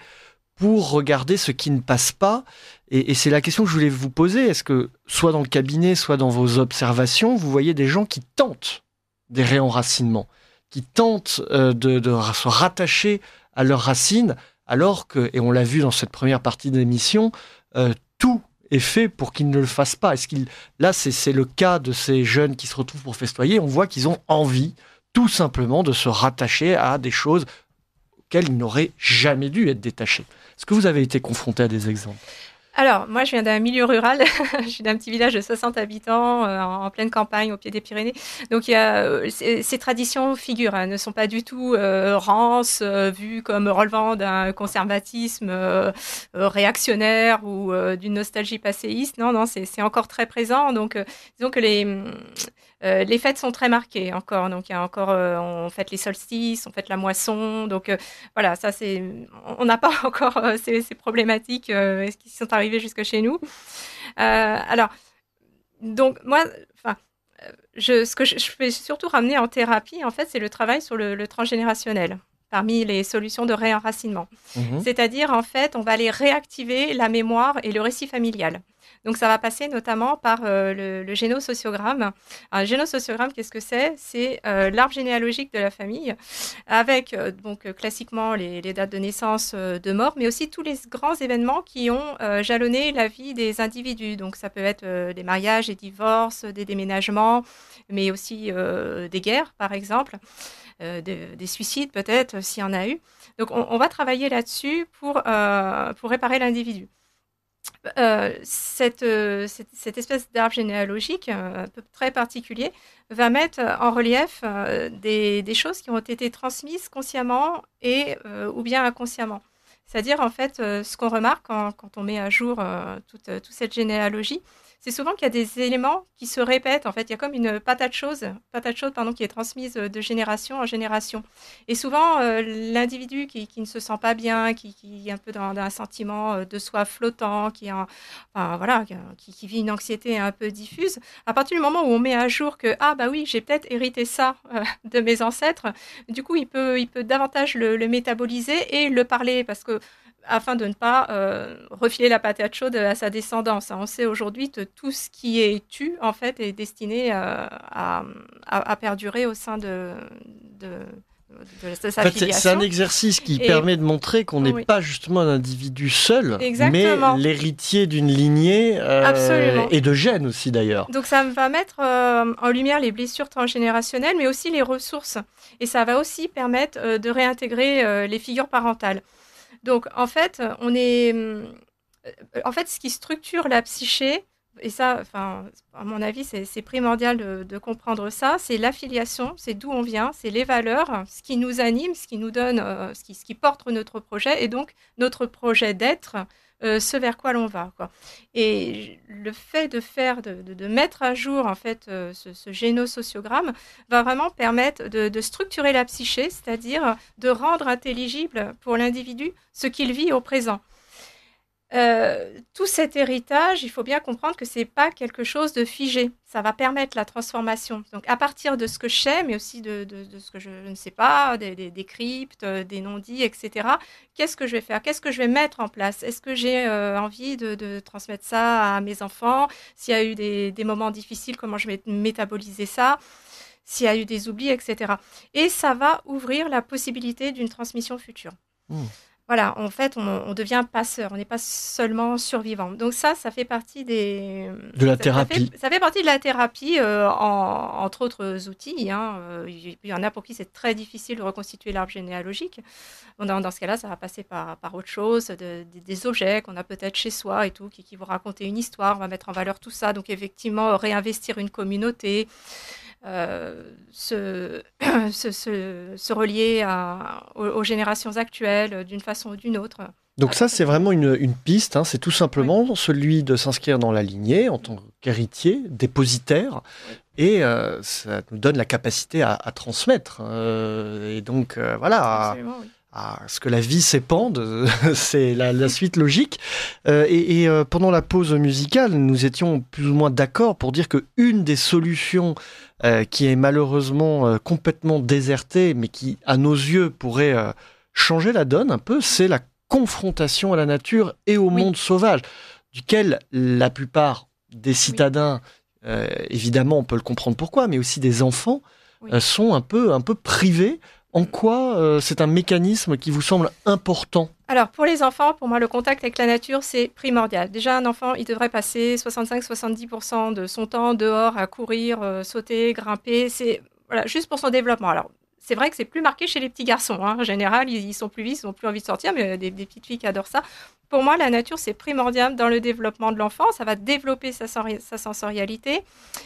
pour regarder ce qui ne passe pas. Et c'est la question que je voulais vous poser. Est-ce que, soit dans le cabinet, soit dans vos observations, vous voyez des gens qui tentent des réenracinements, qui tentent de se rattacher à leurs racines alors que, et on l'a vu dans cette première partie de l'émission, tout est fait pour qu'ils ne le fassent pas. Là, c'est le cas de ces jeunes qui se retrouvent pour festoyer. On voit qu'ils ont envie, tout simplement, de se rattacher à des choses auxquelles ils n'auraient jamais dû être détachés. Est-ce que vous avez été confronté à des exemples ? Alors, moi, je viens d'un milieu rural. Je suis d'un petit village de 60 habitants en pleine campagne, au pied des Pyrénées. Donc, ces traditions figurent, ne sont pas du tout rances, vues comme relevant d'un conservatisme réactionnaire ou d'une nostalgie passéiste. Non, c'est encore très présent. Donc, disons que les fêtes sont très marquées encore. Donc, il y a encore, on fête les solstices, on fête la moisson. Donc, voilà, ça, on n'a pas encore ces problématiques qui sont arrivées jusque chez nous. Alors, donc, moi, ce que je fais surtout ramener en thérapie, en fait, c'est le travail sur le transgénérationnel, parmi les solutions de réenracinement. C'est-à-dire, en fait, on va aller réactiver la mémoire et le récit familial. Donc, ça va passer notamment par le génosociogramme. Un génosociogramme, qu'est-ce que c'est ? C'est l'arbre généalogique de la famille, avec donc classiquement les dates de naissance, de mort, mais aussi tous les grands événements qui ont jalonné la vie des individus. Donc, ça peut être des mariages, des divorces, des déménagements, mais aussi des guerres, par exemple, des suicides peut-être, s'il y en a eu. Donc, on va travailler là-dessus pour réparer l'individu. Cette espèce d'arbre généalogique un peu très particulier va mettre en relief des choses qui ont été transmises consciemment ou bien inconsciemment. C'est-à-dire, en fait, ce qu'on remarque quand on met à jour toute cette généalogie, c'est souvent qu'il y a des éléments qui se répètent. En fait, il y a comme une patate chaude, qui est transmise de génération en génération. Et souvent, l'individu qui ne se sent pas bien, qui est un peu dans un sentiment de soi flottant, qui vit une anxiété un peu diffuse, à partir du moment où on met à jour que oui, j'ai peut-être hérité ça de mes ancêtres, du coup, il peut davantage le métaboliser et le parler, parce que afin de ne pas refiler la patate chaude à sa descendance. On sait aujourd'hui que tout ce qui est tu, en fait, est destiné à perdurer au sein de sa filiation. C'est un exercice qui permet de montrer qu'on n'est pas justement un individu seul, Exactement. mais l'héritier d'une lignée et de gènes aussi d'ailleurs. Donc ça va mettre en lumière les blessures transgénérationnelles, mais aussi les ressources. Et ça va aussi permettre de réintégrer les figures parentales. Donc, en fait, ce qui structure la psyché, et ça, à mon avis, c'est primordial de comprendre ça, c'est l'affiliation, c'est d'où on vient, c'est les valeurs, ce qui nous anime, ce qui nous donne, ce qui porte notre projet, et donc notre projet d'être, ce vers quoi l'on va, quoi. Et le fait de mettre à jour, en fait, ce génosociogramme va vraiment permettre de structurer la psyché, c'est-à-dire de rendre intelligible pour l'individu ce qu'il vit au présent. Tout cet héritage, il faut bien comprendre que c'est pas quelque chose de figé. Ça va permettre la transformation. Donc, à partir de ce que je sais, mais aussi de ce que je ne sais pas, des cryptes, des non-dits, etc., qu'est-ce que je vais faire ? Qu'est-ce que je vais mettre en place ? Est-ce que j'ai envie de transmettre ça à mes enfants ? S'il y a eu des moments difficiles, comment je vais métaboliser ça ? S'il y a eu des oublis, etc. Et ça va ouvrir la possibilité d'une transmission future. Voilà, en fait, on devient passeur, on n'est pas seulement survivant. Donc ça fait partie de la thérapie. Ça fait partie de la thérapie, entre autres outils. Il y en a pour qui c'est très difficile de reconstituer l'arbre généalogique. Dans ce cas-là, ça va passer par autre chose, des objets qu'on a peut-être chez soi et tout, qui vont raconter une histoire, on va mettre en valeur tout ça. Donc effectivement, réinvestir une communauté, se relier aux générations actuelles d'une façon ou d'une autre. Donc ça, c'est vraiment une piste, c'est tout simplement celui de s'inscrire dans la lignée en tant qu'héritier, dépositaire, et ça nous donne la capacité à transmettre. Et donc, voilà, à ce que la vie s'épande, c'est la suite logique. Et pendant la pause musicale, nous étions plus ou moins d'accord pour dire qu'une des solutions qui est malheureusement complètement désertée, mais qui, à nos yeux, pourrait changer la donne un peu, c'est la confrontation à la nature et au monde sauvage, duquel la plupart des citadins, évidemment, on peut le comprendre pourquoi, mais aussi des enfants, sont un peu privés. En quoi c'est un mécanisme qui vous semble important Alors, pour les enfants, pour moi, le contact avec la nature, c'est primordial. Déjà, un enfant, il devrait passer 65-70% de son temps dehors à courir, sauter, grimper. C'est juste pour son développement. Alors, c'est vrai que c'est plus marqué chez les petits garçons. En général, ils sont plus vifs, ils n'ont plus envie de sortir, mais des petites filles qui adorent ça. Pour moi, la nature, c'est primordial dans le développement de l'enfant. Ça va développer sa sensorialité,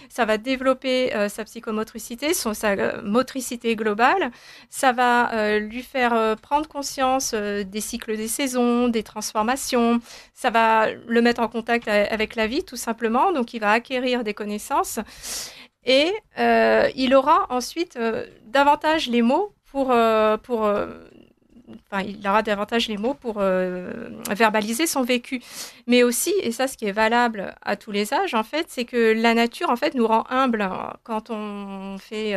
ça va développer sa psychomotricité, sa motricité globale. Ça va lui faire prendre conscience des cycles des saisons, des transformations. Ça va le mettre en contact avec la vie, tout simplement. Donc, il va acquérir des connaissances. Et il aura ensuite davantage les mots pour verbaliser son vécu. Mais aussi, et ça, ce qui est valable à tous les âges, en fait, c'est que la nature, en fait, nous rend humbles quand on fait,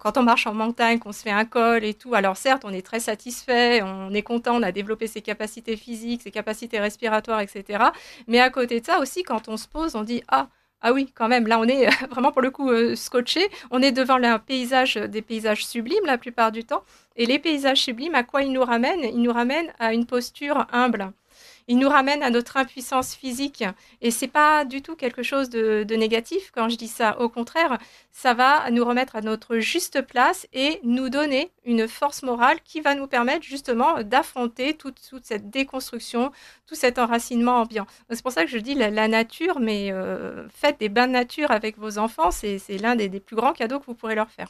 quand on marche en montagne, qu'on se fait un col et tout. Alors certes, on est très satisfait, on est content, on a développé ses capacités physiques, ses capacités respiratoires, etc. Mais à côté de ça aussi, quand on se pose, on dit ah oui, quand même, là on est vraiment pour le coup scotché. On est devant des paysages sublimes la plupart du temps. Et les paysages sublimes, à quoi ils nous ramènent ? Ils nous ramènent à une posture humble. Ils nous ramènent à notre impuissance physique. Et c'est pas du tout quelque chose de négatif quand je dis ça. Au contraire, ça va nous remettre à notre juste place et nous donner une force morale qui va nous permettre justement d'affronter toute cette déconstruction, tout cet enracinement ambiant. Donc, c'est pour ça que je dis la nature, mais faites des bains de nature avec vos enfants, c'est l'un des plus grands cadeaux que vous pourrez leur faire.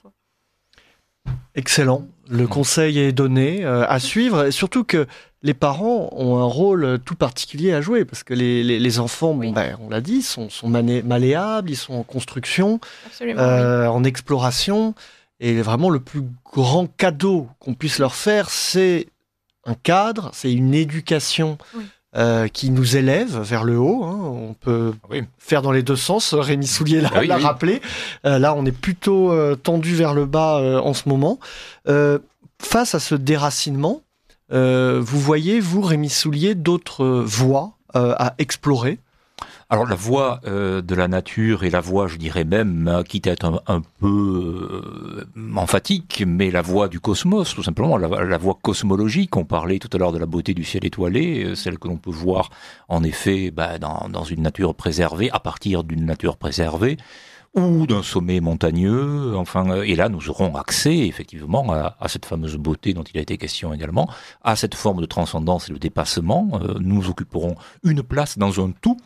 Excellent. Le conseil est donné à suivre, et surtout que les parents ont un rôle tout particulier à jouer, parce que les enfants, Oui. on l'a dit, sont malléables, ils sont en construction, Absolument, en exploration, et vraiment le plus grand cadeau qu'on puisse leur faire, c'est un cadre, c'est une éducation qui nous élève vers le haut. On peut faire dans les deux sens. Rémi Soulier l'a rappelé. Là, on est plutôt tendu vers le bas en ce moment. Face à ce déracinement, vous voyez, vous, Rémi Soulier, d'autres voies à explorer? Alors la voie de la nature et la voie, je dirais même, quitte à être un peu emphatique, mais la voie du cosmos, tout simplement, la voie cosmologique. On parlait tout à l'heure de la beauté du ciel étoilé, celle que l'on peut voir en effet dans une nature préservée, à partir d'une nature préservée, ou d'un sommet montagneux, et là nous aurons accès effectivement à cette fameuse beauté dont il a été question également, à cette forme de transcendance et de dépassement. Nous occuperons une place dans un tout.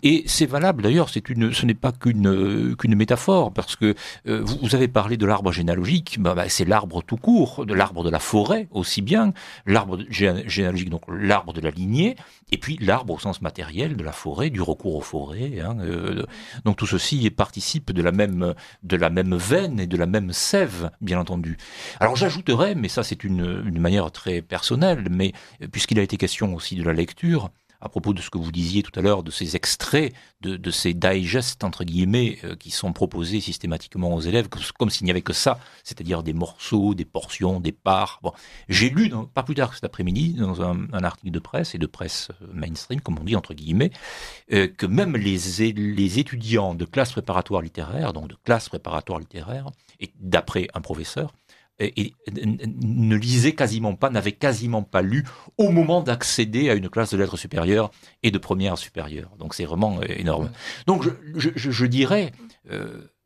Et c'est valable d'ailleurs, ce n'est pas qu'une métaphore, parce que vous avez parlé de l'arbre généalogique, c'est l'arbre tout court, de l'arbre de la forêt aussi bien, l'arbre généalogique, donc l'arbre de la lignée, et puis l'arbre au sens matériel de la forêt, du recours aux forêts. Donc tout ceci participe de la même veine et de la même sève, bien entendu. Alors j'ajouterais, mais ça c'est une manière très personnelle, mais puisqu'il a été question aussi de la lecture, à propos de ce que vous disiez tout à l'heure, de ces extraits, de ces digests, entre guillemets, qui sont proposés systématiquement aux élèves, comme s'il n'y avait que ça, c'est-à-dire des morceaux, des portions, des parts. Bon, j'ai lu, pas plus tard que cet après-midi, dans un article de presse, et de presse mainstream, comme on dit, entre guillemets, que même les étudiants de classe préparatoire littéraire, et d'après un professeur, et ne lisait quasiment pas, n'avait quasiment pas lu au moment d'accéder à une classe de lettres supérieures et de première supérieure. Donc c'est vraiment énorme. Donc je dirais,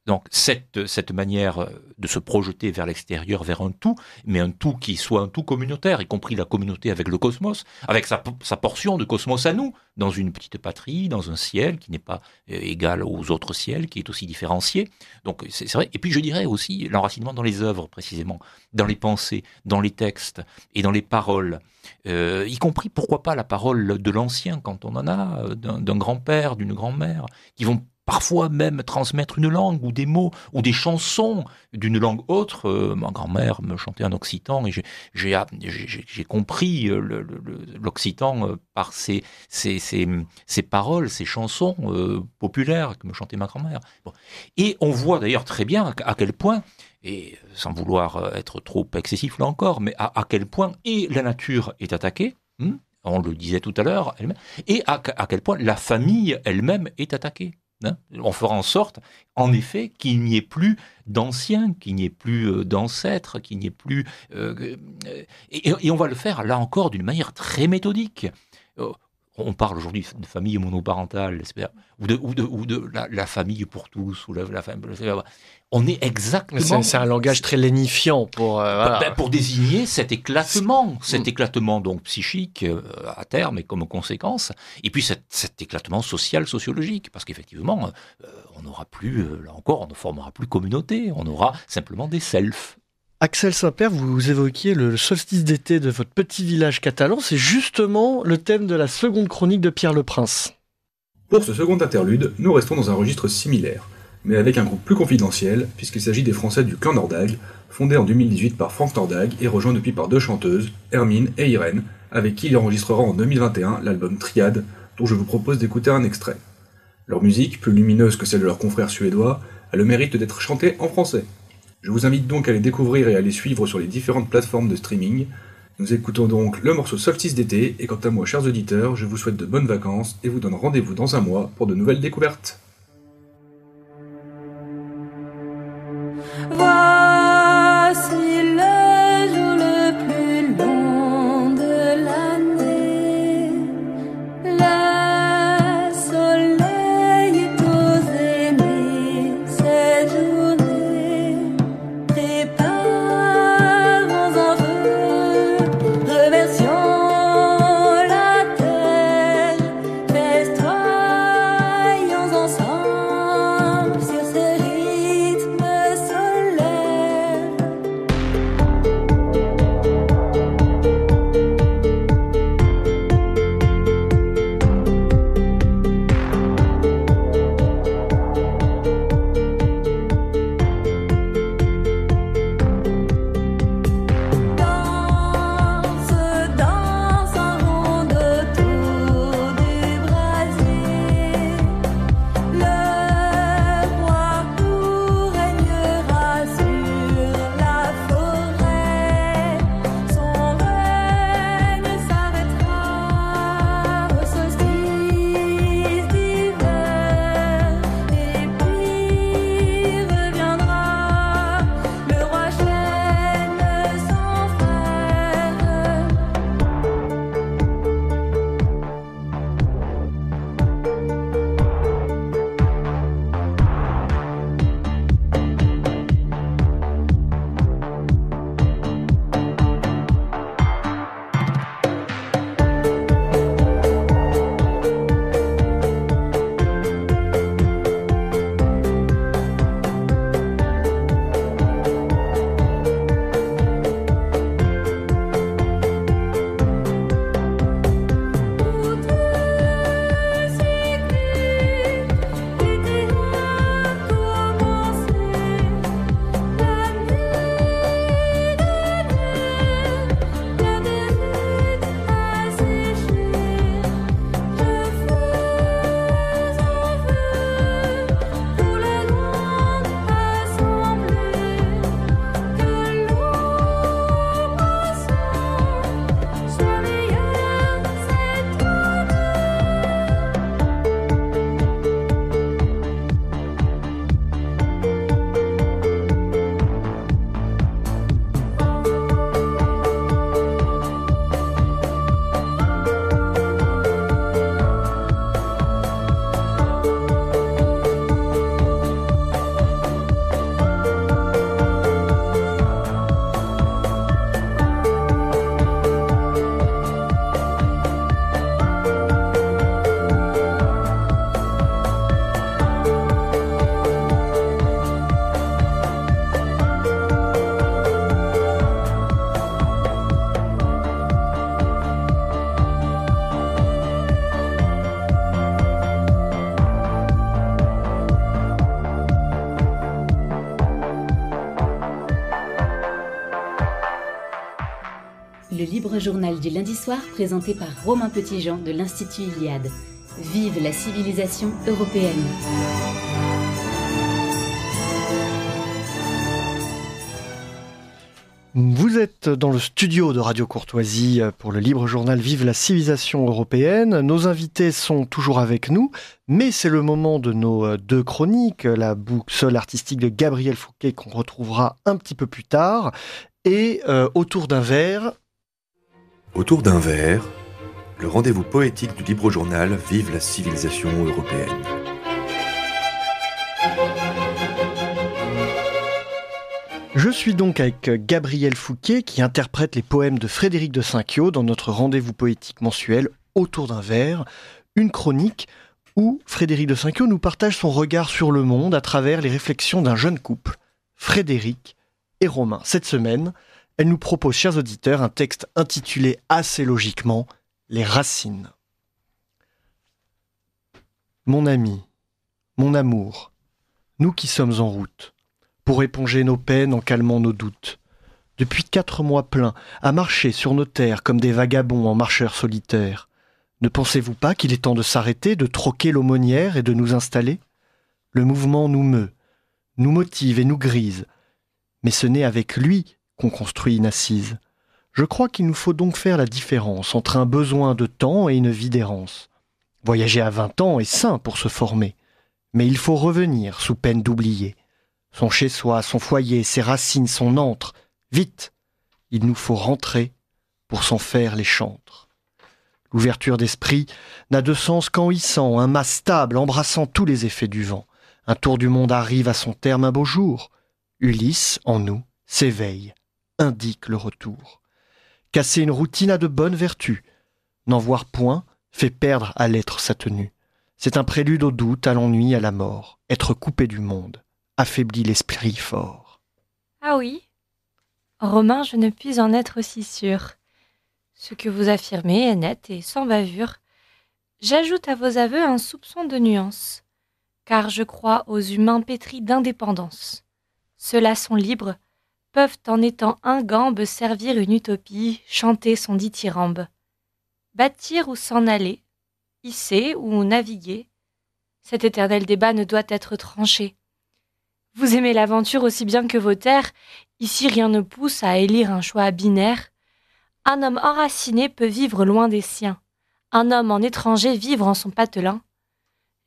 donc cette manière de se projeter vers l'extérieur, vers un tout, mais un tout qui soit un tout communautaire, y compris la communauté avec le cosmos, avec sa portion de cosmos à nous, dans une petite patrie, dans un ciel qui n'est pas égal aux autres ciels, qui est aussi différencié. Donc c'est vrai. Et puis je dirais aussi l'enracinement dans les œuvres, précisément, dans les pensées, dans les textes et dans les paroles, y compris, pourquoi pas, la parole de l'ancien, quand on en a, d'un grand-père, d'une grand-mère, qui vont parfois même transmettre une langue ou des mots ou des chansons d'une langue autre. Ma grand-mère me chantait en occitan et j'ai compris l'occitan par ces paroles, ces chansons populaires que me chantait ma grand-mère. Bon. Et on voit d'ailleurs très bien à quel point, et sans vouloir être trop excessif là encore, mais à quel point et la nature est attaquée, on le disait tout à l'heure, et à quel point la famille elle-même est attaquée. Hein, on fera en sorte, en effet, qu'il n'y ait plus d'anciens, qu'il n'y ait plus d'ancêtres, qu'il n'y ait plus... et on va le faire, là encore, d'une manière très méthodique. On parle aujourd'hui de famille monoparentale, ou de la famille pour tous, ou la famille... On est exactement... C'est un langage très lénifiant pour désigner cet éclatement donc psychique à terme et comme conséquence, et puis cet éclatement social, sociologique, parce qu'effectivement, on n'aura plus, là encore, on ne formera plus communauté, on aura simplement des selfs. Axel Saint-Père, vous évoquiez le solstice d'été de votre petit village catalan. C'est justement le thème de la seconde chronique de Pierre Le Prince. Pour ce second interlude, nous restons dans un registre similaire, mais avec un groupe plus confidentiel, puisqu'il s'agit des Français du Clan Nordag, fondé en 2018 par Franck Nordag et rejoint depuis par deux chanteuses, Hermine et Irène, avec qui il enregistrera en 2021 l'album Triade, dont je vous propose d'écouter un extrait. Leur musique, plus lumineuse que celle de leurs confrères suédois, a le mérite d'être chantée en français. Je vous invite donc à les découvrir et à les suivre sur les différentes plateformes de streaming. Nous écoutons donc le morceau Solstice d'été, et quant à moi, chers auditeurs, je vous souhaite de bonnes vacances et vous donne rendez-vous dans un mois pour de nouvelles découvertes. Voici le jour le plus long de l'année. Le soleil est aux aînés cette journée. Préparons un feu, remercions la terre, festoyons ensemble sur ce rythme solaire. Danse un rond autour du brasier. Le roi régnera sur la forêt. Son règne s'arrêtera au solstice d'hiver. Et puis reviendra le roi chêne son frère. Le libre journal du lundi soir présenté par Romain Petitjean de l'Institut Iliade. Vive la civilisation européenne! Vous êtes dans le studio de Radio Courtoisie pour le libre journal Vive la civilisation européenne. Nos invités sont toujours avec nous, mais c'est le moment de nos deux chroniques, la boussole artistique de Gabriel Fouquet qu'on retrouvera un petit peu plus tard, et autour d'un verre. Autour d'un verre, le rendez-vous poétique du libre journal Vive la civilisation européenne. Je suis donc avec Gabriel Fouquet qui interprète les poèmes de Frédéric de Cinquiaux dans notre rendez-vous poétique mensuel Autour d'un verre, une chronique où Frédéric de Cinquiaux nous partage son regard sur le monde à travers les réflexions d'un jeune couple, Frédéric et Romain. Cette semaine, elle nous propose, chers auditeurs, un texte intitulé assez logiquement « Les racines ». Mon ami, mon amour, nous qui sommes en route, pour éponger nos peines en calmant nos doutes. Depuis 4 mois pleins, à marcher sur nos terres comme des vagabonds en marcheurs solitaires. Ne pensez-vous pas qu'il est temps de s'arrêter, de troquer l'aumônière et de nous installer ? Le mouvement nous meut, nous motive et nous grise. Mais ce n'est avec lui qu'on construit une assise. Je crois qu'il nous faut donc faire la différence entre un besoin de temps et une vie d'errance. Voyager à 20 ans est sain pour se former, mais il faut revenir sous peine d'oublier. Son chez-soi, son foyer, ses racines, son antre. Vite, il nous faut rentrer pour s'en faire les chantres. L'ouverture d'esprit n'a de sens qu'en hissant un mât stable embrassant tous les effets du vent. Un tour du monde arrive à son terme un beau jour. Ulysse, en nous, s'éveille, indique le retour. Casser une routine a de bonnes vertus. N'en voir point fait perdre à l'être sa tenue. C'est un prélude au doute, à l'ennui, à la mort. Être coupé du monde affaiblit l'esprit fort. Ah oui, Romain, je ne puis en être aussi sûr. Ce que vous affirmez est net et sans bavure. J'ajoute à vos aveux un soupçon de nuance, car je crois aux humains pétris d'indépendance. Ceux-là sont libres, peuvent en étant ingambes servir une utopie, chanter son dithyrambe. Bâtir ou s'en aller, hisser ou naviguer, cet éternel débat ne doit être tranché. Vous aimez l'aventure aussi bien que vos terres, ici rien ne pousse à élire un choix binaire. Un homme enraciné peut vivre loin des siens, un homme en étranger vivre en son patelin.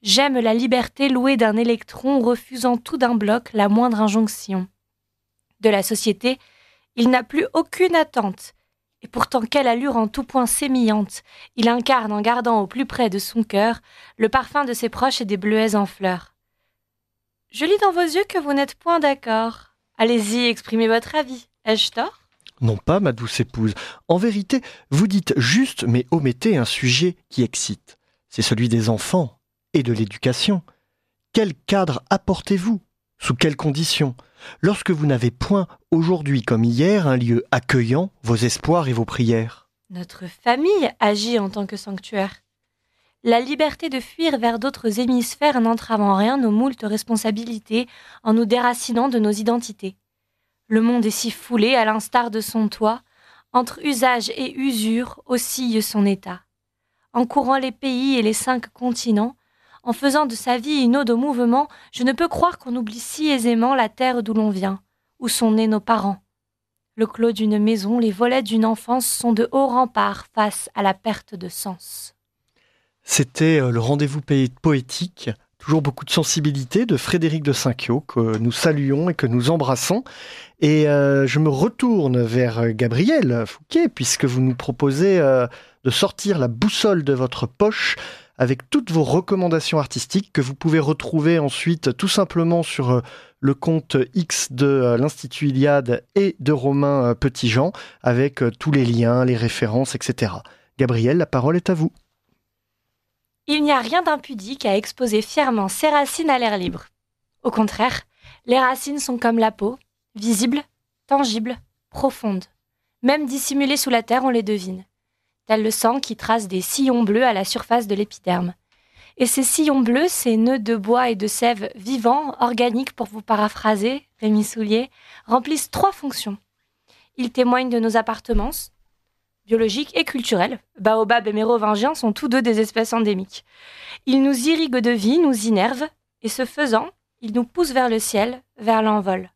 J'aime la liberté louée d'un électron refusant tout d'un bloc la moindre injonction. De la société, il n'a plus aucune attente, et pourtant quelle allure en tout point sémillante, il incarne en gardant au plus près de son cœur le parfum de ses proches et des bleuets en fleurs. Je lis dans vos yeux que vous n'êtes point d'accord. Allez-y, exprimez votre avis. Ai-je tort ? Non pas, ma douce épouse. En vérité, vous dites juste, mais omettez un sujet qui excite. C'est celui des enfants et de l'éducation. Quel cadre apportez-vous ? Sous quelles conditions ? Lorsque vous n'avez point, aujourd'hui comme hier, un lieu accueillant vos espoirs et vos prières. Notre famille agit en tant que sanctuaire. La liberté de fuir vers d'autres hémisphères n'entrave en rien nos moultes responsabilités en nous déracinant de nos identités. Le monde est si foulé, à l'instar de son toit, entre usage et usure oscille son état. En courant les pays et les 5 continents, en faisant de sa vie une ode au mouvement, je ne peux croire qu'on oublie si aisément la terre d'où l'on vient, où sont nés nos parents. Le clos d'une maison, les volets d'une enfance sont de hauts remparts face à la perte de sens. C'était le rendez-vous poétique, toujours beaucoup de sensibilité, de Frédéric de Cinquiaux, que nous saluons et que nous embrassons. Et je me retourne vers Gabriel Fouquet, puisque vous nous proposez de sortir la boussole de votre poche avec toutes vos recommandations artistiques que vous pouvez retrouver ensuite tout simplement sur le compte X de l'Institut Iliade et de Romain Petitjean, avec tous les liens, les références, etc. Gabriel, la parole est à vous. Il n'y a rien d'impudique à exposer fièrement ses racines à l'air libre. Au contraire, les racines sont comme la peau, visibles, tangibles, profondes. Même dissimulées sous la terre, on les devine. Tel le sang qui trace des sillons bleus à la surface de l'épiderme. Et ces sillons bleus, ces nœuds de bois et de sève vivants, organiques pour vous paraphraser, Rémi Soulier, remplissent 3 fonctions. Ils témoignent de nos appartenances, biologiques et culturelles. Baobab et mérovingiens sont tous 2 des espèces endémiques. Ils nous irriguent de vie, nous innervent, et ce faisant, ils nous poussent vers le ciel, vers l'envol.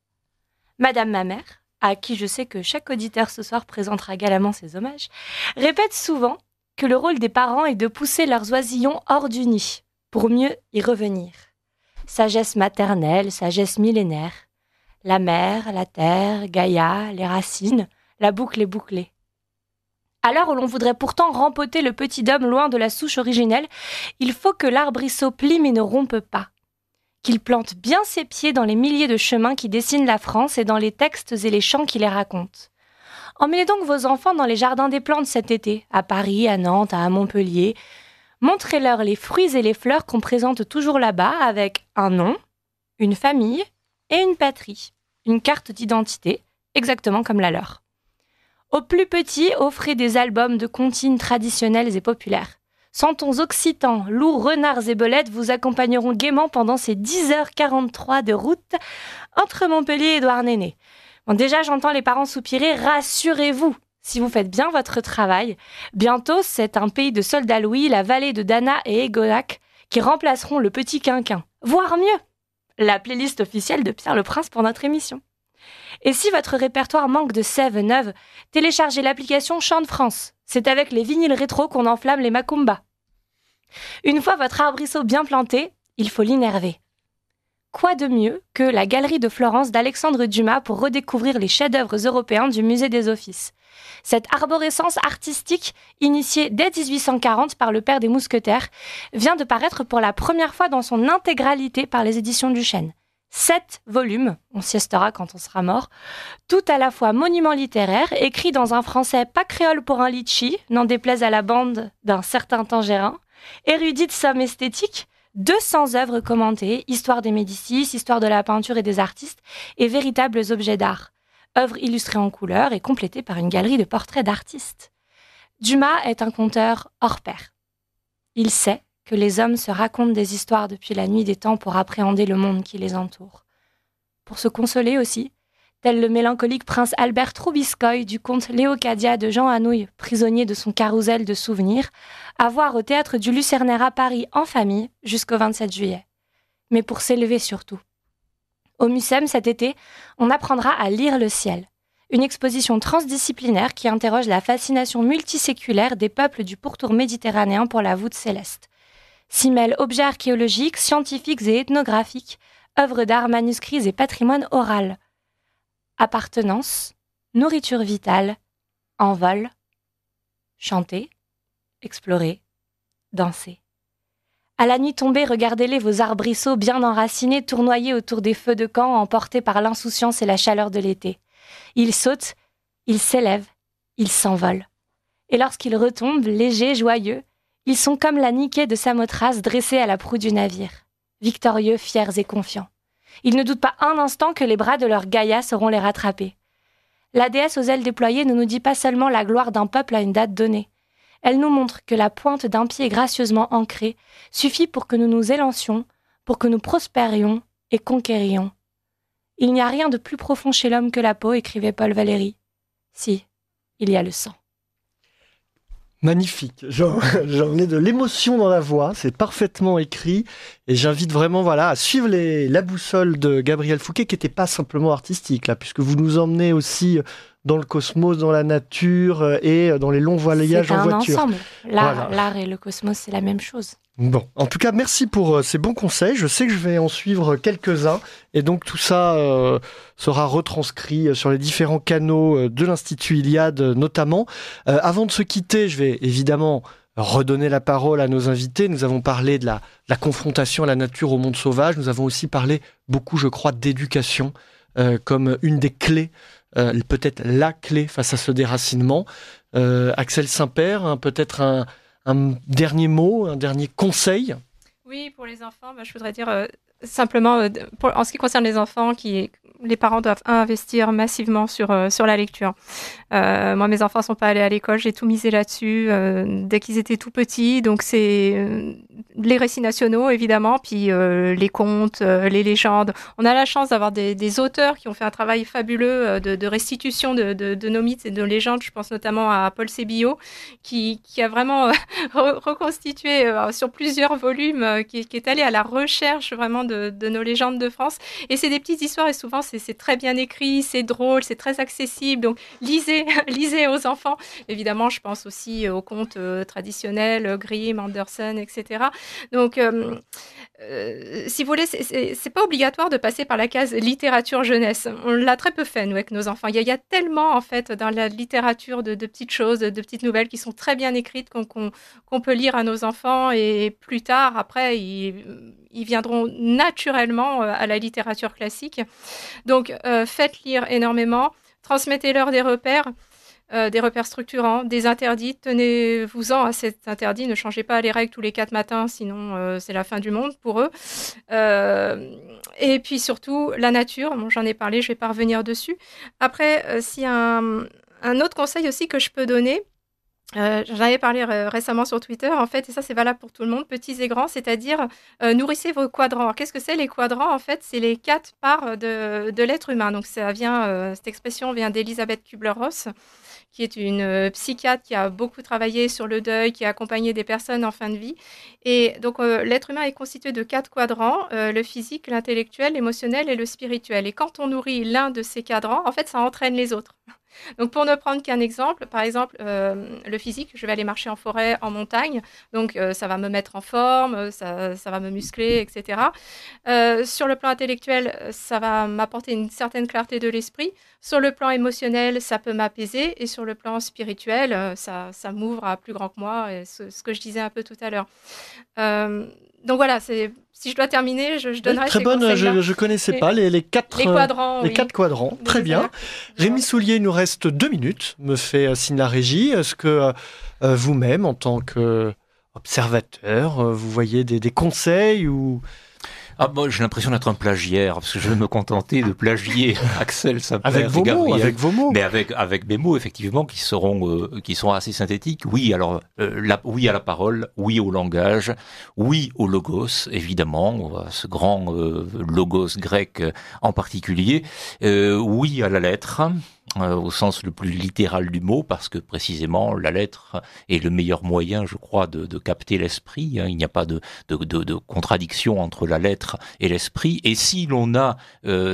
Madame ma mère, à qui je sais que chaque auditeur ce soir présentera galamment ses hommages, répète souvent que le rôle des parents est de pousser leurs oisillons hors du nid, pour mieux y revenir. Sagesse maternelle, sagesse millénaire. La mer, la terre, Gaïa, les racines, la boucle est bouclée. À l'heure où l'on voudrait pourtant rempoter le petit homme loin de la souche originelle, il faut que l'arbrisseau plie mais ne rompe pas. Qu'il plante bien ses pieds dans les milliers de chemins qui dessinent la France et dans les textes et les chants qui les racontent. Emmenez donc vos enfants dans les jardins des plantes cet été, à Paris, à Nantes, à Montpellier. Montrez-leur les fruits et les fleurs qu'on présente toujours là-bas avec un nom, une famille et une patrie, une carte d'identité, exactement comme la leur. Aux plus petits, offrez des albums de comptines traditionnelles et populaires. Santons occitans, loups, renards et belettes vous accompagneront gaiement pendant ces 10h43 de route entre Montpellier et Douarnenez. Bon, déjà, j'entends les parents soupirer, rassurez-vous, si vous faites bien votre travail. Bientôt, c'est un pays de soldats Louis, la vallée de Dana et Egonac, qui remplaceront le petit quinquin, voire mieux, la playlist officielle de Pierre le Prince pour notre émission. Et si votre répertoire manque de sève neuve, téléchargez l'application Chant de France. C'est avec les vinyles rétro qu'on enflamme les macumbas. Une fois votre arbrisseau bien planté, il faut l'innerver. Quoi de mieux que la Galerie de Florence d'Alexandre Dumas pour redécouvrir les chefs-d'œuvre européens du Musée des Offices. Cette arborescence artistique, initiée dès 1840 par le père des Mousquetaires, vient de paraître pour la première fois dans son intégralité par les éditions du Chêne. 7 volumes, on siestera quand on sera mort, tout à la fois monument littéraire, écrit dans un français pas créole pour un litchi, n'en déplaise à la bande d'un certain Tangérin, érudite somme esthétique, 200 œuvres commentées, histoire des Médicis, histoire de la peinture et des artistes, et véritables objets d'art. Œuvres illustrées en couleurs et complétées par une galerie de portraits d'artistes. Dumas est un conteur hors pair. Il sait que les hommes se racontent des histoires depuis la nuit des temps pour appréhender le monde qui les entoure. Pour se consoler aussi, tel le mélancolique prince Albert Troubiscoy du conte Léocadia de Jean Anouilh, prisonnier de son carrousel de souvenirs, à voir au théâtre du Lucernaire à Paris en famille jusqu'au 27 juillet. Mais pour s'élever surtout. Au Mucem cet été, on apprendra à lire le ciel. Une exposition transdisciplinaire qui interroge la fascination multiséculaire des peuples du pourtour méditerranéen pour la voûte céleste. S'y mêlent objets archéologiques, scientifiques et ethnographiques, œuvres d'art, manuscrits et patrimoine oral. Appartenance, nourriture vitale, envol, chanter, explorer, danser. À la nuit tombée, regardez-les, vos arbrisseaux bien enracinés, tournoyer autour des feux de camp, emportés par l'insouciance et la chaleur de l'été. Ils sautent, ils s'élèvent, ils s'envolent. Et lorsqu'ils retombent, légers, joyeux, ils sont comme la Nike de Samothrace dressée à la proue du navire, victorieux, fiers et confiants. Ils ne doutent pas un instant que les bras de leur Gaïa sauront les rattraper. La déesse aux ailes déployées ne nous dit pas seulement la gloire d'un peuple à une date donnée. Elle nous montre que la pointe d'un pied gracieusement ancré suffit pour que nous nous élancions, pour que nous prospérions et conquérions. Il n'y a rien de plus profond chez l'homme que la peau, écrivait Paul Valéry. Si, il y a le sang. Magnifique, j'en ai de l'émotion dans la voix, c'est parfaitement écrit et j'invite vraiment à suivre la boussole de Gabriel Fouquet qui n'était pas simplement artistique là, puisque vous nous emmenez aussi dans le cosmos, dans la nature et dans les longs voyages en voiture. C'est un ensemble, l'art et le cosmos c'est la même chose. Bon, en tout cas, merci pour ces bons conseils. Je sais que je vais en suivre quelques-uns. Et donc, tout ça sera retranscrit sur les différents canaux de l'Institut Iliade, notamment. Avant de se quitter, je vais évidemment redonner la parole à nos invités. Nous avons parlé de la confrontation à la nature, au monde sauvage. Nous avons aussi parlé beaucoup, je crois, d'éducation comme une des clés, peut-être la clé face à ce déracinement. Axel Saint-Père, peut-être un dernier mot, un dernier conseil? Oui, pour les enfants, je voudrais dire simplement, en ce qui concerne les enfants, les parents doivent investir massivement sur la lecture. Moi, mes enfants sont pas allés à l'école, j'ai tout misé là-dessus dès qu'ils étaient tout petits. Donc, c'est les récits nationaux, évidemment, puis les contes, les légendes. On a la chance d'avoir des auteurs qui ont fait un travail fabuleux de restitution de nos mythes et de légendes. Je pense notamment à Paul Sébillot, qui a vraiment reconstitué sur plusieurs volumes, qui est allé à la recherche vraiment de nos légendes de France. Et c'est des petites histoires et souvent c'est très bien écrit, c'est drôle, c'est très accessible. Donc, lisez, lisez aux enfants. Évidemment, je pense aussi aux contes traditionnels, Grimm, Andersen, etc. Donc, si vous voulez, c'est pas obligatoire de passer par la case littérature jeunesse. On l'a très peu fait, nous, avec nos enfants. Il y a tellement, en fait, dans la littérature de petites choses, de petites nouvelles qui sont très bien écrites qu'on peut lire à nos enfants et plus tard, après, ils viendront naturellement à la littérature classique. Donc, faites lire énormément, transmettez-leur des repères structurants, des interdits. Tenez-vous-en à cet interdit. Ne changez pas les règles tous les 4 matins, sinon c'est la fin du monde pour eux. Et puis surtout, la nature. Bon, j'en ai parlé, je ne vais pas revenir dessus. Après, s'il y a un autre conseil aussi que je peux donner, j'en avais parlé récemment sur Twitter, en fait, et ça c'est valable pour tout le monde, petits et grands, c'est-à-dire nourrissez vos quadrants. Alors, qu'est-ce que c'est les quadrants? En fait, c'est les 4 parts de l'être humain. Donc cette expression vient d'Elisabeth Kübler-Ross, qui est une psychiatre qui a beaucoup travaillé sur le deuil, qui a accompagné des personnes en fin de vie. Et donc, l'être humain est constitué de 4 quadrants, le physique, l'intellectuel, l'émotionnel et le spirituel. Et quand on nourrit l'un de ces quadrants, en fait, ça entraîne les autres. Donc, pour ne prendre qu'un exemple, par exemple, le physique, je vais aller marcher en forêt, en montagne, donc ça va me mettre en forme, ça va me muscler, etc. Sur le plan intellectuel, ça va m'apporter une certaine clarté de l'esprit. Sur le plan émotionnel, ça peut m'apaiser. Et sur le plan spirituel, ça m'ouvre à plus grand que moi, et ce que je disais un peu tout à l'heure. Donc voilà, si je dois terminer, je donnerai très ces bonne, conseils-là. je connaissais pas les 4 quadrants. Les Oui. 4 quadrants, très bien. Rémi Soulier, il nous reste 2 minutes, me fait signe la régie. Est-ce que vous-même, en tant qu'observateur, vous voyez des conseils ou... Moi, j'ai l'impression d'être un plagiaire, parce que je vais me contenter de plagier Axel Saint-Père avec vos mots, avec vos mots. Mais avec mes mots, effectivement, qui seront assez synthétiques. Oui, alors, oui à la parole, oui au langage, oui au logos, évidemment, ce grand logos grec en particulier. Oui à la lettre, au sens le plus littéral du mot, parce que précisément la lettre est le meilleur moyen, je crois, de capter l'esprit. Il n'y a pas de contradiction entre la lettre et l'esprit. Et si l'on a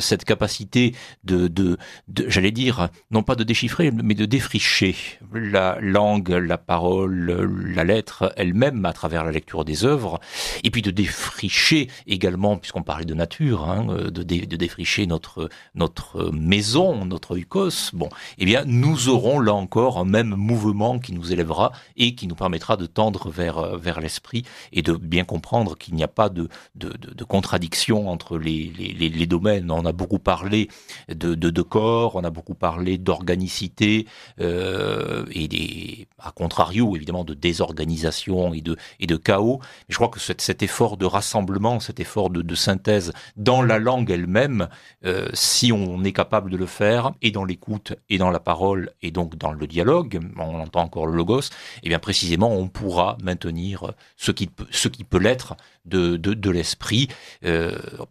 cette capacité j'allais dire, non pas de déchiffrer, mais de défricher la langue, la parole, la lettre elle-même à travers la lecture des œuvres, et puis de défricher également, puisqu'on parlait de nature, de défricher notre maison, notre oikos. Bon, eh bien, nous aurons là encore un même mouvement qui nous élèvera et qui nous permettra de tendre vers l'esprit et de bien comprendre qu'il n'y a pas de contradiction entre les domaines. On a beaucoup parlé de corps, on a beaucoup parlé d'organicité et à contrario, évidemment, de désorganisation et de chaos. Mais je crois que cet effort de rassemblement, cet effort de synthèse dans la langue elle-même, si on est capable de le faire, et dans l'écoute, et dans la parole, et donc dans le dialogue, on entend encore le logos, et bien précisément on pourra maintenir ce qui peut l'être de l'esprit.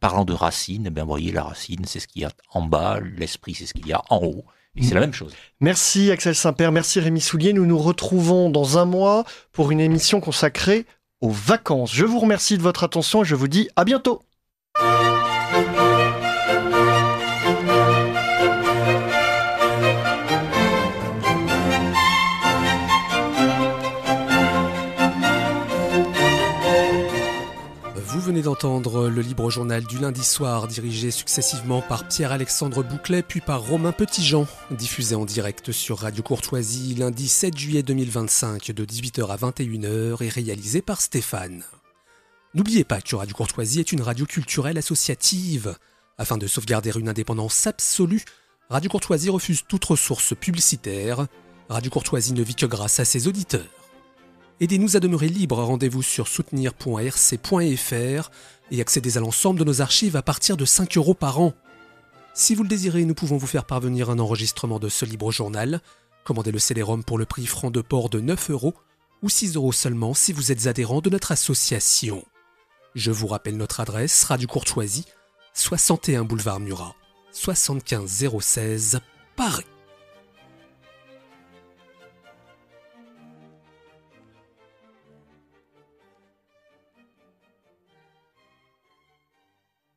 Parlant de racine, vous voyez, la racine, c'est ce qu'il y a en bas, l'esprit, c'est ce qu'il y a en haut. Et c'est la même chose. Merci Axel Saint-Père, merci Rémi Soulier. Nous nous retrouvons dans un mois pour une émission consacrée aux vacances. Je vous remercie de votre attention et je vous dis à bientôt. Vous venez d'entendre le Libre Journal du lundi soir, dirigé successivement par Pierre-Alexandre Bouclet puis par Romain Petitjean, diffusé en direct sur Radio Courtoisie lundi 7 juillet 2025 de 18h à 21h et réalisé par Stéphane. N'oubliez pas que Radio Courtoisie est une radio culturelle associative. Afin de sauvegarder une indépendance absolue, Radio Courtoisie refuse toute ressource publicitaire. Radio Courtoisie ne vit que grâce à ses auditeurs. Aidez-nous à demeurer libres, rendez-vous sur soutenir.rc.fr et accédez à l'ensemble de nos archives à partir de 5 € par an. Si vous le désirez, nous pouvons vous faire parvenir un enregistrement de ce libre journal. Commandez le CD-ROM pour le prix franc de port de 9 € ou 6 € seulement si vous êtes adhérent de notre association. Je vous rappelle notre adresse, Radio Courtoisie, 61 boulevard Murat, 75 016, Paris.